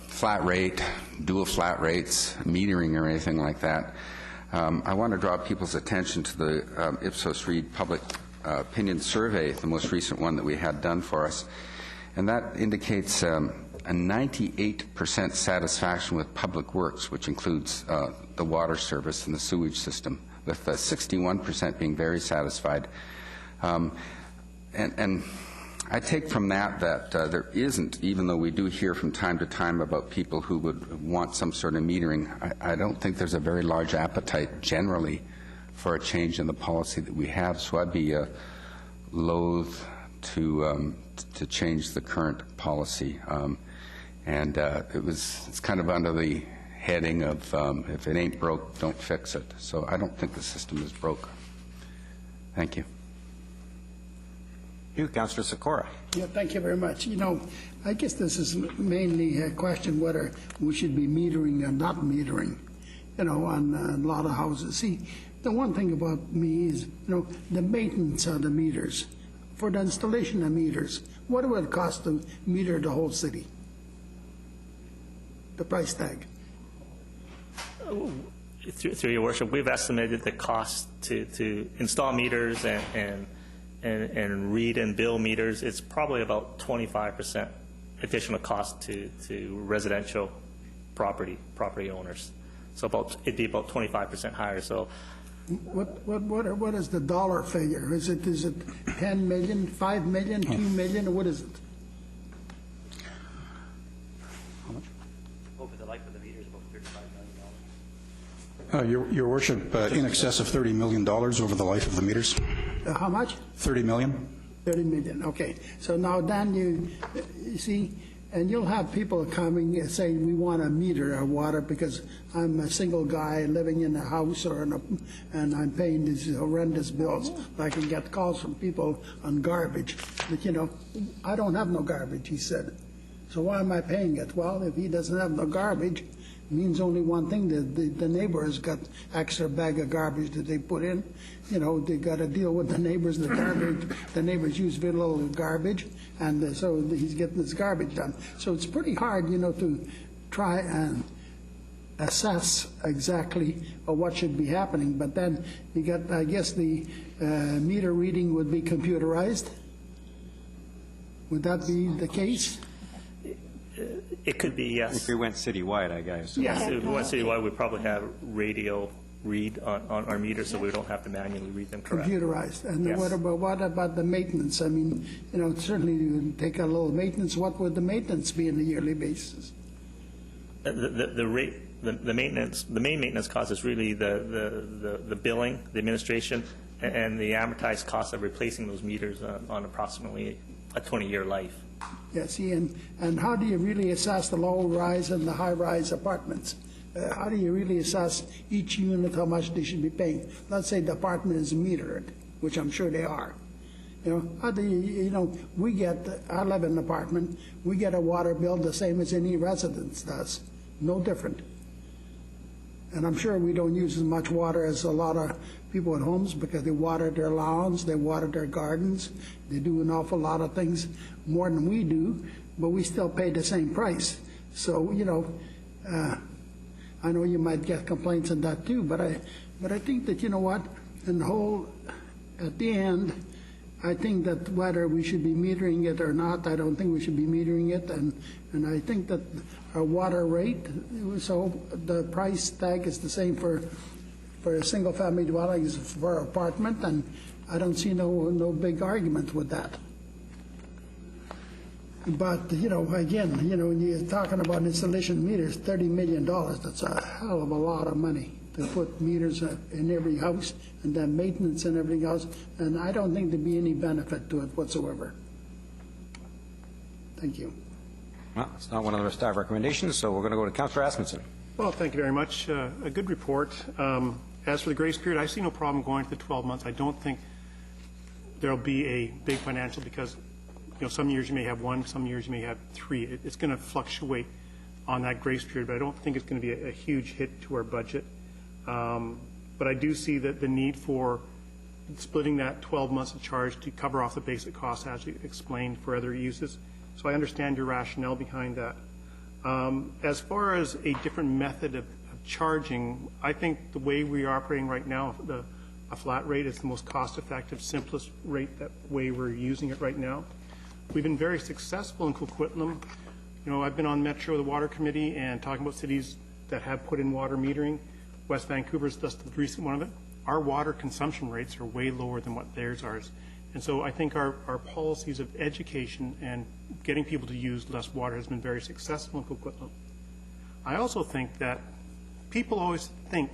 flat rate, dual flat rates, metering or anything like that, I want to draw people's attention to the Ipsos Reid Public Opinion Survey, the most recent one that we had done for us. And that indicates a 98% satisfaction with public works, which includes the water service and the sewage system, with 61% being very satisfied. And I take from that there isn't, even though we do hear from time to time about people who would want some sort of metering, I don't think there's a very large appetite generally for a change in the policy that we have. So I'd be loath to change the current policy. And it's kind of under the heading of if it ain't broke, don't fix it. So I don't think the system is broke. Thank you. You, Councillor Sikora. Yeah, thank you very much. You know, I guess this is mainly a question whether we should be metering or not metering, you know, on a lot of houses. See, the one thing about me is, you know, the maintenance of the meters. For the installation of meters, what would it cost to meter the whole city? The price tag. Through your worship, we've estimated the cost to install meters and read and bill meters. It's probably about 25% additional cost to residential property owners. So it'd be about 25% higher. So What is the dollar figure? Is it 10 million, 5 million, 2 million, or what is it? How much? over the life of the meter is about $35 million. Your Worship, in excess of $30 million over the life of the meters. How much? 30 million. 30 million, okay. So now, Dan, you see, and you'll have people coming and saying, we want a meter of water because I'm a single guy living in a house and I'm paying these horrendous bills. I can get calls from people on garbage. But, you know, I don't have no garbage, he said. So why am I paying it? Well, if he doesn't have no garbage, it means only one thing, that the neighbors got extra bag of garbage that they put in. You know, they got to deal with the neighbors, the neighbors use very little garbage, and so he's getting his garbage done. So it's pretty hard, you know, to try and assess exactly what should be happening. But then you got, I guess, the meter reading would be computerized. Would that be the case? It could be, yes. If we went citywide, I guess. Yes, if we went citywide, we'd probably have radio read on our meters, so we don't have to manually read them correct. Computerized. And yes. what about the maintenance? I mean, you know, certainly you take a little maintenance. What would the maintenance be on a yearly basis? The maintenance, the main maintenance cost is really the billing, the administration, and the amortized cost of replacing those meters on approximately a 20-year life. Yeah, see, and how do you really assess the low-rise and the high-rise apartments? How do you really assess each unit how much they should be paying? Let's say the apartment is metered, which I'm sure they are. You know, how do you know, I live in an apartment, we get a water bill the same as any residence does, no different. And I'm sure we don't use as much water as a lot of people at homes because they water their lawns, they water their gardens, they do an awful lot of things more than we do, but we still pay the same price. So, you know, I know you might get complaints on that too, but I think that, you know what, in the whole, at the end, I think that whether we should be metering it or not, I don't think we should be metering it, and I think that our water rate, so the price tag is the same for a single-family dwelling as for an apartment, and I don't see no big argument with that. But, you know, again, you know, when you're talking about installation meters, $30 million, that's a hell of a lot of money to put meters in every house and then maintenance and everything else, and I don't think there'd be any benefit to it whatsoever. Thank you. Well, it's not one of our staff recommendations, so we're going to go to Councillor Asmundson. Well, thank you very much. A good report. As for the grace period, I see no problem going to the 12 months. I don't think there'll be a big financial because, you know, some years you may have one, some years you may have three. It's going to fluctuate on that grace period, but I don't think it's going to be a huge hit to our budget. But I do see that the need for splitting that 12 months of charge to cover off the basic costs as you explained for other uses. So I understand your rationale behind that. As far as a different method of charging, I think the way we are operating right now, a flat rate is the most cost-effective, simplest rate, that way we're using it right now. We've been very successful in Coquitlam. You know, I've been on Metro, the Water Committee, and talking about cities that have put in water metering. West Vancouver is just the recent one of it. Our water consumption rates are way lower than what theirs are. And so I think our policies of education and getting people to use less water has been very successful in Coquitlam. I also think that people always think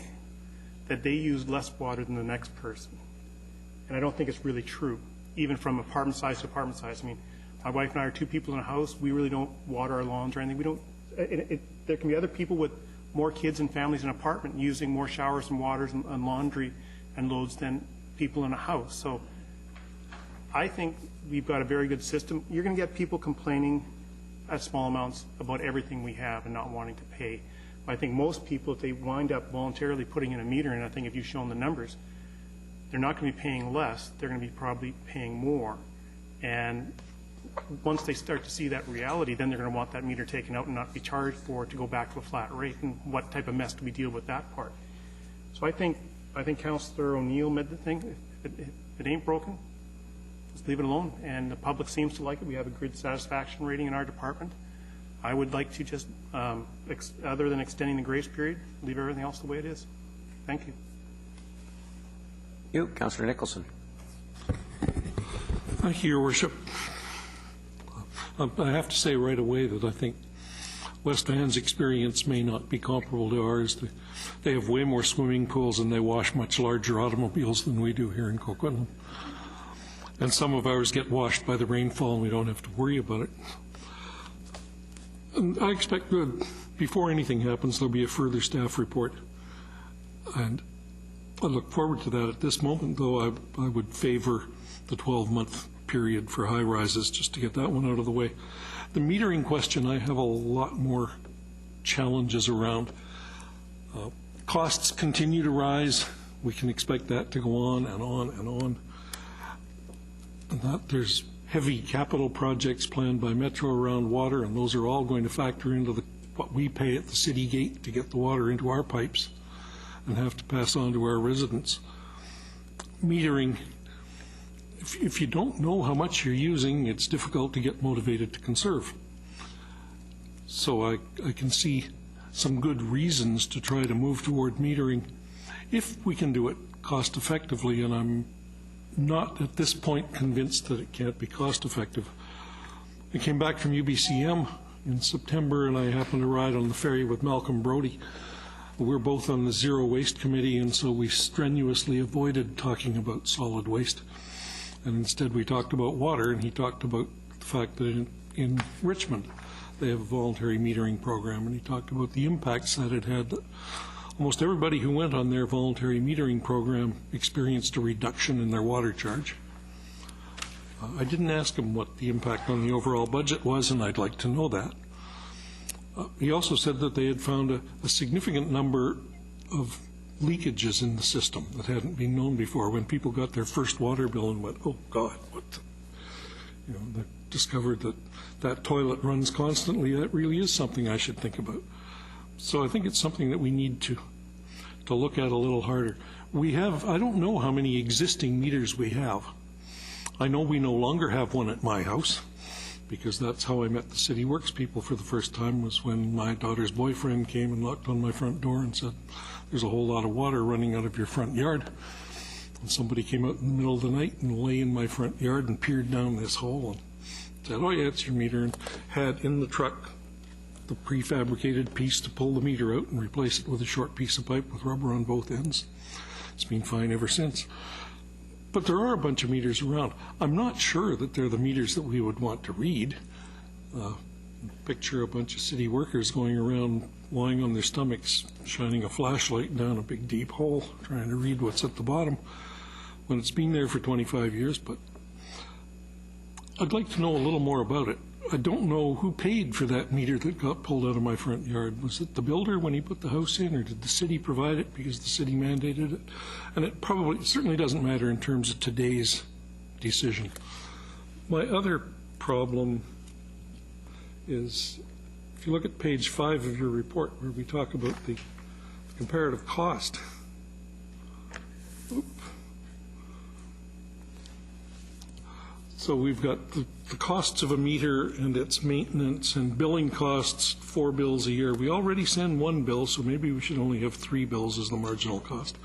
that they use less water than the next person. And I don't think it's really true, even from apartment size to apartment size. I mean, my wife and I are two people in a house. We really don't water our lawns or anything. We don't. There can be other people with more kids and families in an apartment using more showers and waters and laundry and loads than people in a house. So I think we've got a very good system. You're going to get people complaining at small amounts about everything we have and not wanting to pay. But I think most people, if they wind up voluntarily putting in a meter, and I think if you've shown the numbers, they're not going to be paying less. They're going to be probably paying more. And once they start to see that reality, then they're going to want that meter taken out and not be charged for it to go back to a flat rate. And what type of mess do we deal with that part? So I think Councillor O'Neill made the thing. If it ain't broken, just leave it alone. And the public seems to like it. We have a grid satisfaction rating in our department. I would like to just, other than extending the grace period, leave everything else the way it is. Thank you. You, Councillor Nicholson. Thank you, Your Worship. I have to say right away that I think West Van's experience may not be comparable to ours. They have way more swimming pools and they wash much larger automobiles than we do here in Coquitlam. And some of ours get washed by the rainfall and we don't have to worry about it. And I expect that before anything happens, there'll be a further staff report. And I look forward to that. At this moment, though, I would favor the 12-month period for high rises, just to get that one out of the way. The metering question, I have a lot more challenges around. Costs continue to rise. We can expect that to go on and on and on. And that there's heavy capital projects planned by Metro around water, and those are all going to factor into what we pay at the city gate to get the water into our pipes and have to pass on to our residents. Metering, if you don't know how much you're using, it's difficult to get motivated to conserve. So I can see some good reasons to try to move toward metering if we can do it cost effectively, and I'm not at this point convinced that it can't be cost effective. I came back from UBCM in September and I happened to ride on the ferry with Malcolm Brody. We're both on the Zero Waste Committee, and so we strenuously avoided talking about solid waste. And instead we talked about water, and he talked about the fact that in Richmond they have a voluntary metering program, and he talked about the impacts that it had. Almost everybody who went on their voluntary metering program experienced a reduction in their water charge. I didn't ask him what the impact on the overall budget was, and I'd like to know that. He also said that they had found a significant number of leakages in the system that hadn't been known before. When people got their first water bill and went, oh God, what? They discovered that that toilet runs constantly. That really is something I should think about. So I think it's something that we need to look at a little harder. We have, I don't know how many existing meters we have. I know we no longer have one at my house, because that's how I met the City Works people for the first time, was when my daughter's boyfriend came and knocked on my front door and said, there's a whole lot of water running out of your front yard. And somebody came out in the middle of the night and lay in my front yard and peered down this hole and said, oh yeah, it's your meter, and had in the truck the prefabricated piece to pull the meter out and replace it with a short piece of pipe with rubber on both ends. It's been fine ever since. But there are a bunch of meters around. I'm not sure that they're the meters that we would want to read. Picture a bunch of city workers going around lying on their stomachs, shining a flashlight down a big deep hole, trying to read what's at the bottom when it's been there for 25 years. But I'd like to know a little more about it. I don't know who paid for that meter that got pulled out of my front yard. Was it the builder when he put the house in, or did the city provide it because the city mandated it? And it certainly doesn't matter in terms of today's decision. My other problem is, if you look at page 5 of your report, where we talk about the comparative cost. So we've got the costs of a meter and its maintenance and billing costs, 4 bills a year. We already send 1 bill, so maybe we should only have 3 bills as the marginal cost,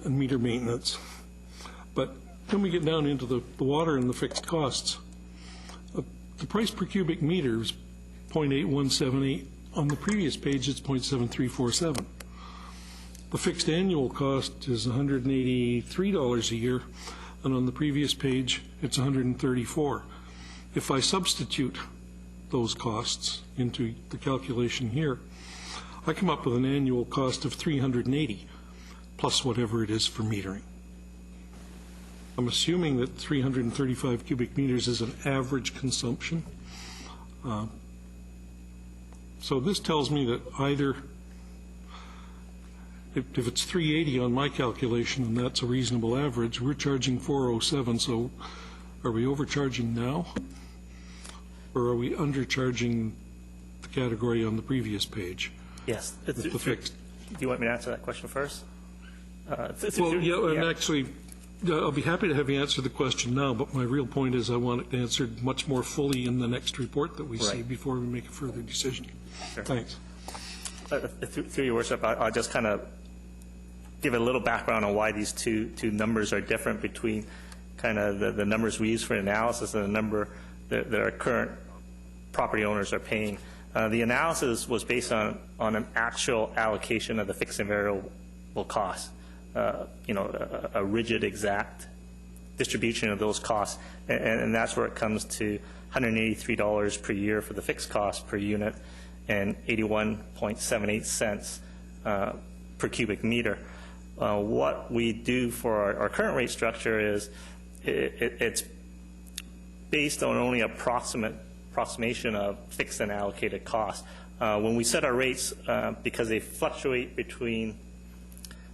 and meter maintenance. But then we get down into the water and the fixed costs. The price per cubic meter is 0.8178. On the previous page, it's 0.7347. The fixed annual cost is $183 a year, and on the previous page, it's $134. If I substitute those costs into the calculation here, I come up with an annual cost of $380, plus whatever it is for metering. I'm assuming that 335 cubic meters is an average consumption. So this tells me that either, if it's 380 on my calculation and that's a reasonable average, we're charging 407. So are we overcharging now? Or are we undercharging the category on the previous page? Yes. The fixed. Do you want me to answer that question first? Actually, I'll be happy to have you answer the question now, but my real point is I want it answered much more fully in the next report that we see before we make a further decision. Sure. Thanks. Through your worship, I'll just kind of give a little background on why these two numbers are different between kind of the numbers we use for analysis and the number that our current property owners are paying. The analysis was based on an actual allocation of the fixed and variable costs. A rigid, exact distribution of those costs, and that's where it comes to $183 per year for the fixed cost per unit and 81.78 cents per cubic meter. What we do for our current rate structure is it's based on only approximation of fixed and allocated costs. When we set our rates, because they fluctuate between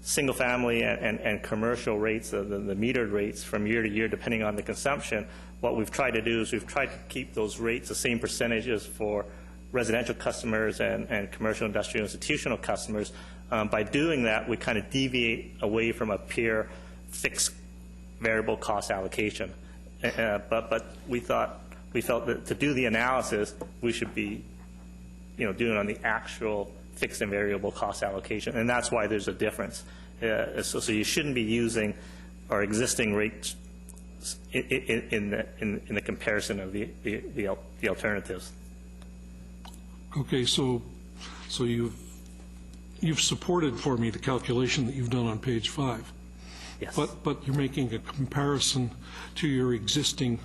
single-family and commercial rates, the metered rates from year to year, depending on the consumption, what we've tried to do is we've tried to keep those rates the same percentages for residential customers and commercial, industrial, institutional customers. By doing that, we kind of deviate away from a pure fixed variable cost allocation. But we felt that to do the analysis, we should be, doing it on the actual fixed and variable cost allocation, and that's why there's a difference. So you shouldn't be using our existing rates in the comparison of the alternatives. Okay, so you've supported for me the calculation that you've done on page 5. Yes. But you're making a comparison to your existing,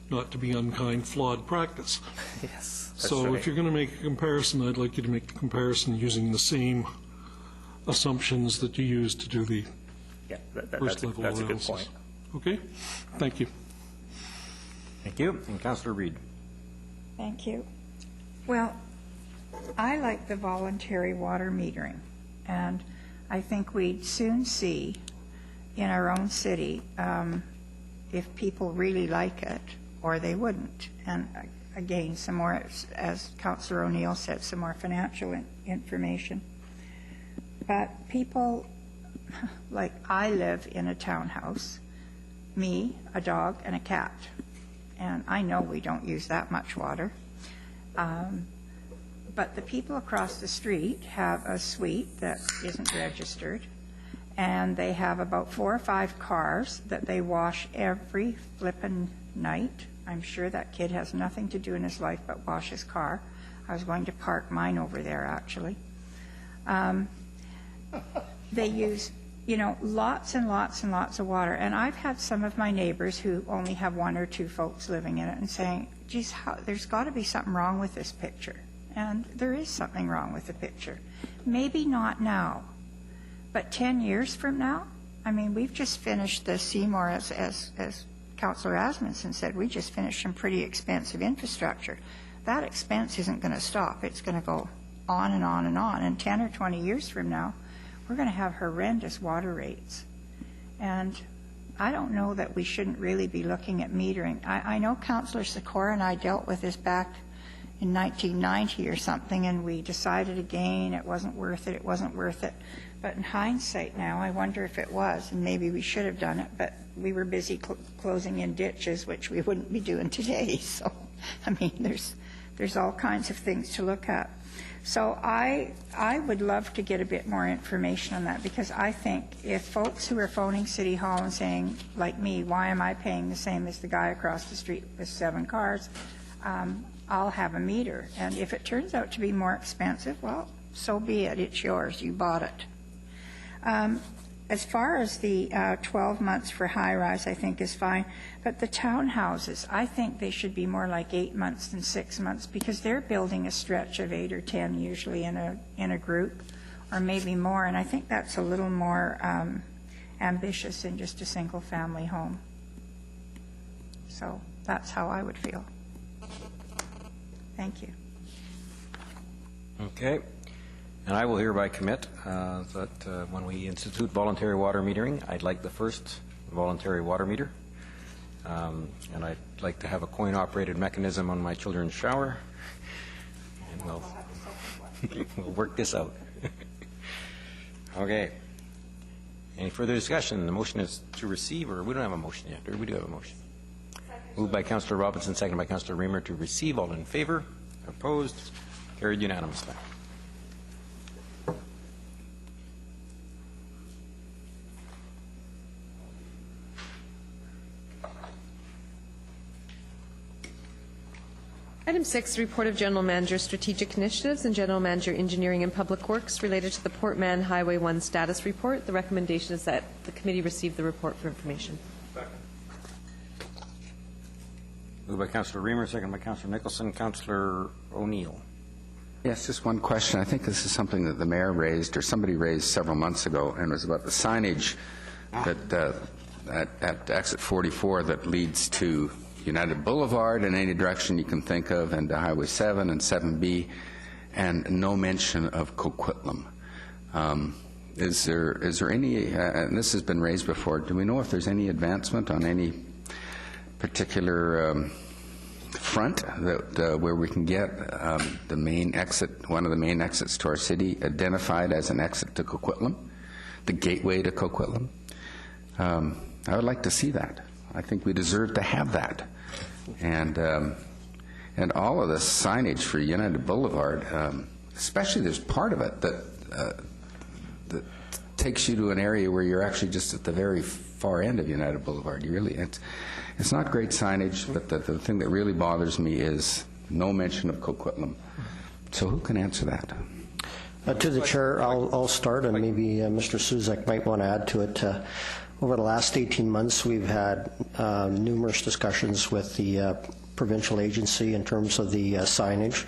not to be unkind, flawed practice. Yes. So if you're going to make a comparison, I'd like you to make the comparison using the same assumptions that you used to do the first level analysis. That's a good point. Okay? Thank you. Thank you. And Councillor Reid. Thank you. Well, I like the voluntary water metering, and I think we'd soon see in our own city if people really like it or they wouldn't. And again, some more, as Councillor O'Neill said, some more financial information. But people, like I live in a townhouse, me, a dog, and a cat. And I know we don't use that much water. But the people across the street have a suite that isn't registered, and they have about 4 or 5 cars that they wash every flippin' night. I'm sure that kid has nothing to do in his life but wash his car. I was going to park mine over there, actually. They use, lots and lots and lots of water. And I've had some of my neighbors who only have 1 or 2 folks living in it and saying, geez, there's got to be something wrong with this picture. And there is something wrong with the picture. Maybe not now, but 10 years from now? I mean, we've just finished the Seymour, as Councillor Asmundson said, we just finished some pretty expensive infrastructure. That expense isn't going to stop. It's going to go on and on and on. And 10 or 20 years from now, we're going to have horrendous water rates. And I don't know that we shouldn't really be looking at metering. I know Councillor Sikora and I dealt with this back in 1990 or something, and we decided again it wasn't worth it, But in hindsight now, I wonder if it was, and maybe we should have done it, but we were busy closing in ditches, which we wouldn't be doing today. So, I mean, there's all kinds of things to look at. So I would love to get a bit more information on that, because I think if folks who are phoning City Hall and saying, like me, why am I paying the same as the guy across the street with 7 cars, I'll have a meter. And if it turns out to be more expensive, well, so be it. It's yours. You bought it. As far as the 12 months for high-rise, I think is fine. But the townhouses, I think they should be more like 8 months than 6 months, because they're building a stretch of 8 or 10 usually in a group, or maybe more. And I think that's a little more ambitious in just a single-family home. So that's how I would feel. Thank you. Okay. And I will hereby commit that when we institute voluntary water metering, I'd like the first voluntary water meter. And I'd like to have a coin-operated mechanism on my children's shower. And we'll work this out. Okay. Any further discussion? The motion is to receive, or we don't have a motion yet, or we do have a motion? Moved by Councillor Robinson, seconded by Councillor Reamer to receive. All in favor? Opposed? Carried unanimously. Item 6, report of General Manager Strategic Initiatives and General Manager Engineering and Public Works related to the Port Mann Highway 1 status report. The recommendation is that the committee receive the report for information. Moved by Councillor Reamer, seconded by Councillor Nicholson. Councillor O'Neill. Yes, just one question. I think this is something that the mayor raised, or somebody raised several months ago, and it was about the signage that at exit 44 that leads to United Boulevard in any direction you can think of, and Highway 7 and 7B, and no mention of Coquitlam. Is there any, and this has been raised before, do we know if there's any advancement on any particular front that where we can get the main exit, one of the main exits to our city, identified as an exit to Coquitlam, the gateway to Coquitlam? I would like to see that. I think we deserve to have that. And all of the signage for United Boulevard, especially there's part of it that takes you to an area where you're actually just at the very far end of United Boulevard. You really, it's not great signage, but the thing that really bothers me is no mention of Coquitlam. So who can answer that? To the chair, I'll start, and maybe Mr. Suzak might want to add to it. Over the last 18 months, we've had numerous discussions with the provincial agency in terms of the signage.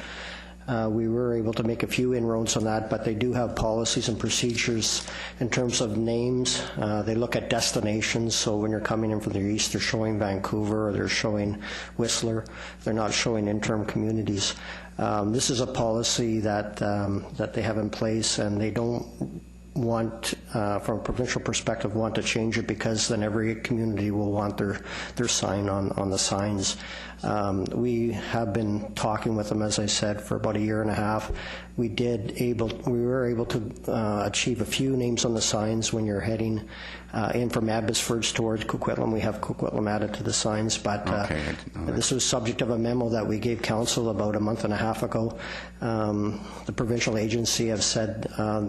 We were able to make a few inroads on that, but they do have policies and procedures in terms of names. They look at destinations, so when you're coming in from the east, they're showing Vancouver, or they're showing Whistler. They're not showing interim communities. This is a policy that they have in place, and they don't want, from a provincial perspective, want to change it, because then every community will want their sign on the signs. We have been talking with them, as I said, for about a year and a half. We were able to achieve a few names on the signs when you're heading in from Abbotsford towards Coquitlam. We have Coquitlam added to the signs, but this was subject of a memo that we gave council about a month and a half ago. The provincial agency have said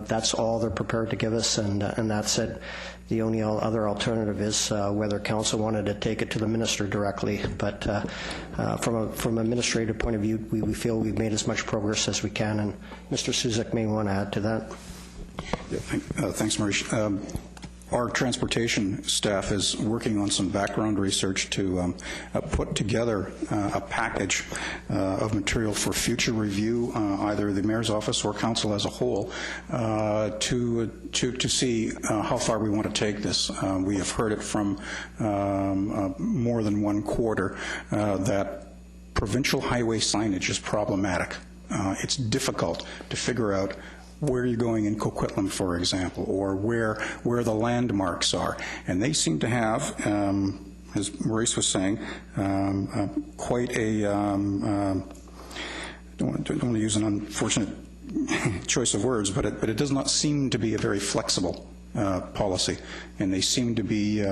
that's all they're prepared to give us, and that's it. The only other alternative is whether council wanted to take it to the minister directly. But from an administrative point of view, we feel we've made as much progress as we can, and Mr. Suzak may want to add to that. Yeah, thanks, Maurice. Our transportation staff is working on some background research to put together a package of material for future review, either the mayor's office or council as a whole, to see how far we want to take this. We have heard it from more than one quarter that provincial highway signage is problematic. It's difficult to figure out where you're going in Coquitlam, for example, or where the landmarks are. And they seem to have, as Maurice was saying, quite a, don't want to use an unfortunate choice of words, but it does not seem to be a very flexible policy, and they seem to be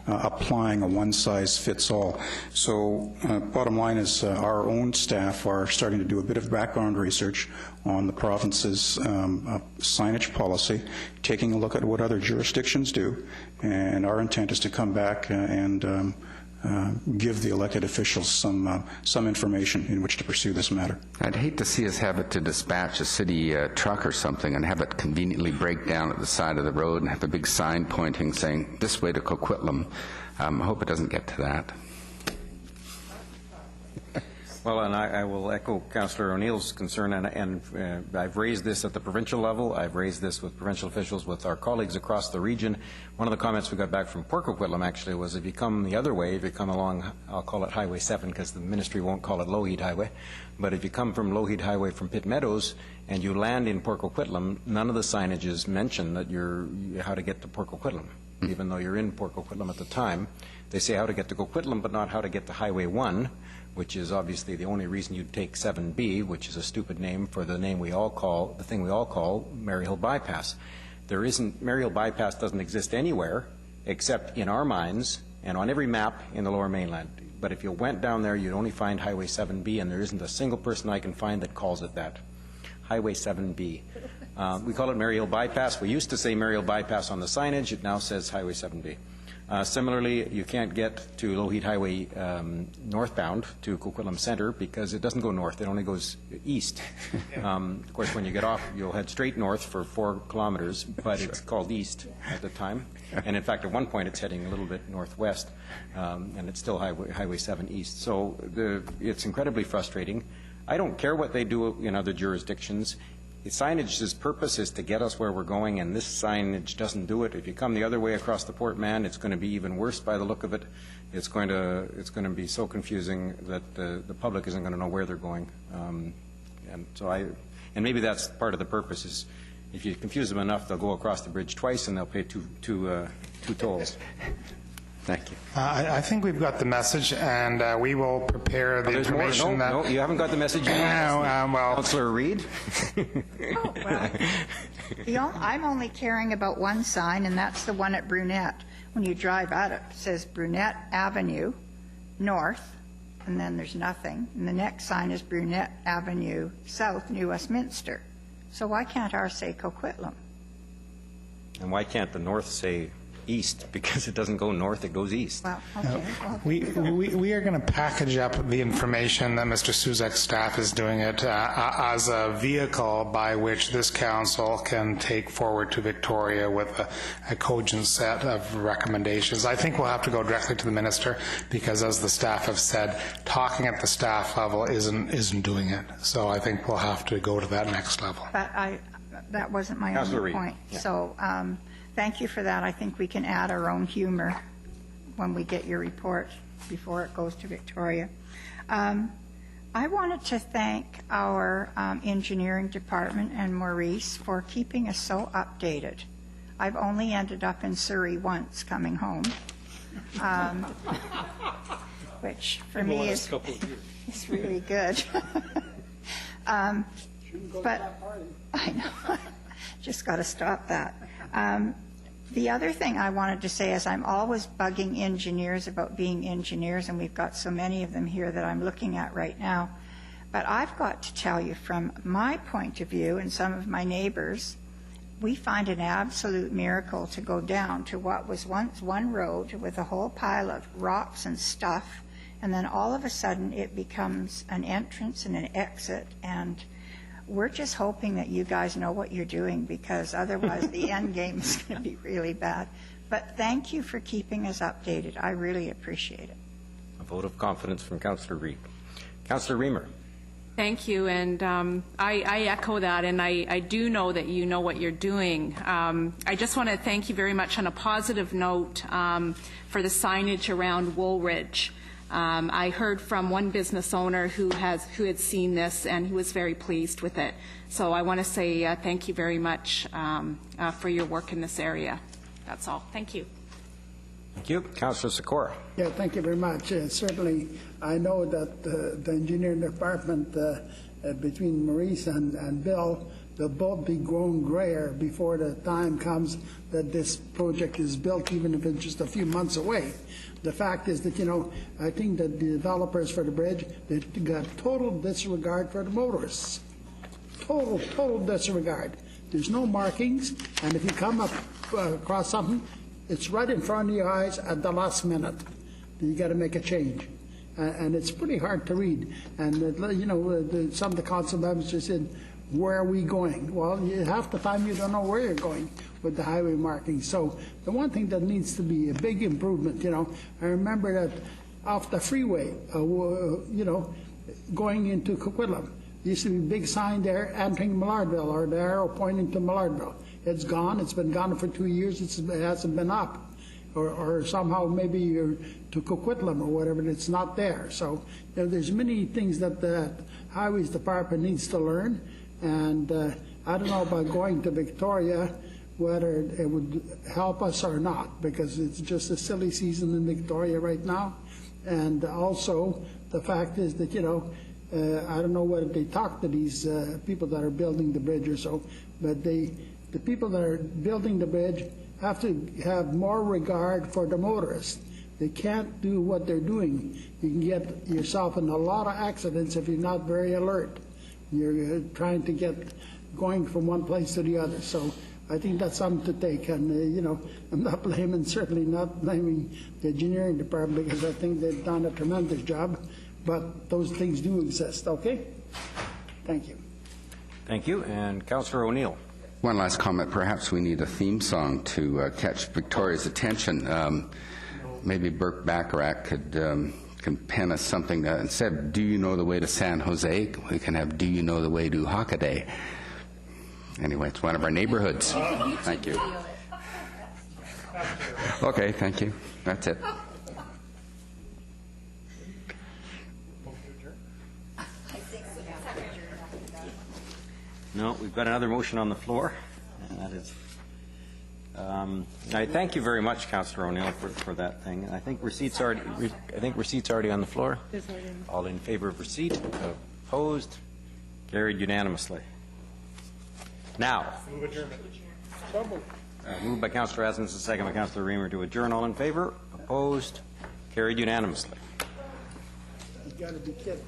applying a one-size-fits-all. So bottom line is our own staff are starting to do a bit of background research on the province's signage policy, taking a look at what other jurisdictions do, and our intent is to come back and give the elected officials some information in which to pursue this matter. I'd hate to see us have it to dispatch a city truck or something and have it conveniently break down at the side of the road and have a big sign pointing saying, this way to Coquitlam. I hope it doesn't get to that. Well, and I will echo Councillor O'Neill's concern, and I've raised this at the provincial level. I've raised this with provincial officials, with our colleagues across the region. One of the comments we got back from Port Coquitlam actually was, if you come the other way, if you come along, I'll call it Highway 7 because the ministry won't call it Lougheed Highway, but if you come from Lougheed Highway from Pitt Meadows and you land in Port Coquitlam, none of the signages mention that how to get to Port Coquitlam, even though you're in Port Coquitlam at the time. They say how to get to Coquitlam, but not how to get to Highway 1, which is obviously the only reason you'd take 7B, which is a stupid name for the thing we all call Maryhill Bypass. Maryhill Bypass doesn't exist anywhere except in our minds and on every map in the Lower Mainland. But if you went down there, you'd only find Highway 7B, and there isn't a single person I can find that calls it that. Highway 7B. We call it Maryhill Bypass. We used to say Maryhill Bypass on the signage. It now says Highway 7B. Similarly, you can't get to Lougheed Highway northbound to Coquitlam Centre because it doesn't go north, it only goes east. Of course, when you get off, you'll head straight north for 4 kilometers, but it's called east at the time. And in fact, at one point, it's heading a little bit northwest, and it's still Highway 7 east. So it's incredibly frustrating. I don't care what they do in other jurisdictions. The signage's purpose is to get us where we're going, and this signage doesn't do it. If you come the other way across the Port Mann, it's going to be even worse by the look of it. It's going to be so confusing that the public isn't going to know where they're going. And maybe that's part of the purpose is if you confuse them enough, they'll go across the bridge twice and they'll pay two tolls. Thank you. I think we've got the message, and we will prepare the information. No, you haven't got the message yet. Well, Councillor Reid. I'm only caring about one sign, and that's the one at Brunette. When you drive at it, it says Brunette Avenue North, and then there's nothing. And the next sign is Brunette Avenue South, New Westminster. So why can't ours say Coquitlam? And why can't the north say east? Because it doesn't go north, it goes east. Well, okay. We are going to package up the information that Mr. Suzak's staff is doing it as a vehicle by which this council can take forward to Victoria with a cogent set of recommendations. I think we'll have to go directly to the minister because, as the staff have said, talking at the staff level isn't doing it. So I think we'll have to go to that next level. But that wasn't my only point. Yeah. So thank you for that. I think we can add our own humor when we get your report before it goes to Victoria. I wanted to thank our engineering department and Maurice for keeping us so updated. I've only ended up in Surrey once coming home, which for me is really good. But I know, just got to stop that. The other thing I wanted to say is I'm always bugging engineers about being engineers, and we've got so many of them here that I'm looking at right now. But I've got to tell you, from my point of view and some of my neighbors, we find an absolute miracle to go down to what was once one road with a whole pile of rocks and stuff, and then all of a sudden it becomes an entrance and an exit, and we're just hoping that you guys know what you're doing, because otherwise the end game is going to be really bad. But thank you for keeping us updated. I really appreciate it. A vote of confidence from Councillor Reid. Councillor Reamer. Thank you, and I echo that, and I do know that you know what you're doing. I just want to thank you very much on a positive note for the signage around Woolridge. I heard from one business owner who had seen this, and he was very pleased with it. So I want to say thank you very much for your work in this area. That's all. Thank you. Thank you. Councillor Sikora. Yeah, thank you very much. Certainly, I know that the engineering department between Maurice and Bill, they'll both be grown grayer before the time comes that this project is built, even if it's just a few months away. The fact is that, I think that the developers for the bridge, they've got total disregard for the motorists. Total disregard. There's no markings, and if you come up across something, it's right in front of your eyes at the last minute. You got to make a change. And it's pretty hard to read. And, some of the council members just said, where are we going? Well, half the time you don't know where you're going with the highway markings. So the one thing that needs to be a big improvement, I remember that off the freeway, going into Coquitlam. There used to be a big sign there entering Millardville, or the arrow pointing to Millardville. It's gone. It's been gone for 2 years. It hasn't been up. Or somehow maybe you're to Coquitlam or whatever, and it's not there. So there's many things that the Highways Department needs to learn, and I don't know about going to Victoria, whether it would help us or not, because it's just a silly season in Victoria right now. And also, the fact is that, I don't know whether they talk to these people that are building the bridge or so, but the people that are building the bridge have to have more regard for the motorists. They can't do what they're doing. You can get yourself in a lot of accidents if you're not very alert. You're trying to get going from one place to the other. So I think that's something to take. And, I'm not blaming, certainly not blaming the engineering department, because I think they've done a tremendous job. But those things do exist, okay? Thank you. Thank you. And Councillor O'Neill. One last comment. Perhaps we need a theme song to catch Victoria's attention. Maybe Burke Bacharach can pen us something that instead of "Do you know the way to San Jose?" we can have "Do you know the way to Hockaday?" Anyway, it's one of our neighborhoods. Thank you. Okay, thank you. That's it. No, we've got another motion on the floor, and that is. I thank you very much, Councillor O'Neill, for that thing. I think receipt's already. On the floor. All in favor of receipt? Opposed? Carried unanimously. Now. Move adjournment. Moved by Councillor Asmus, second by Councillor Reamer to adjourn. All in favor? Opposed? Carried unanimously. You got to be kidding.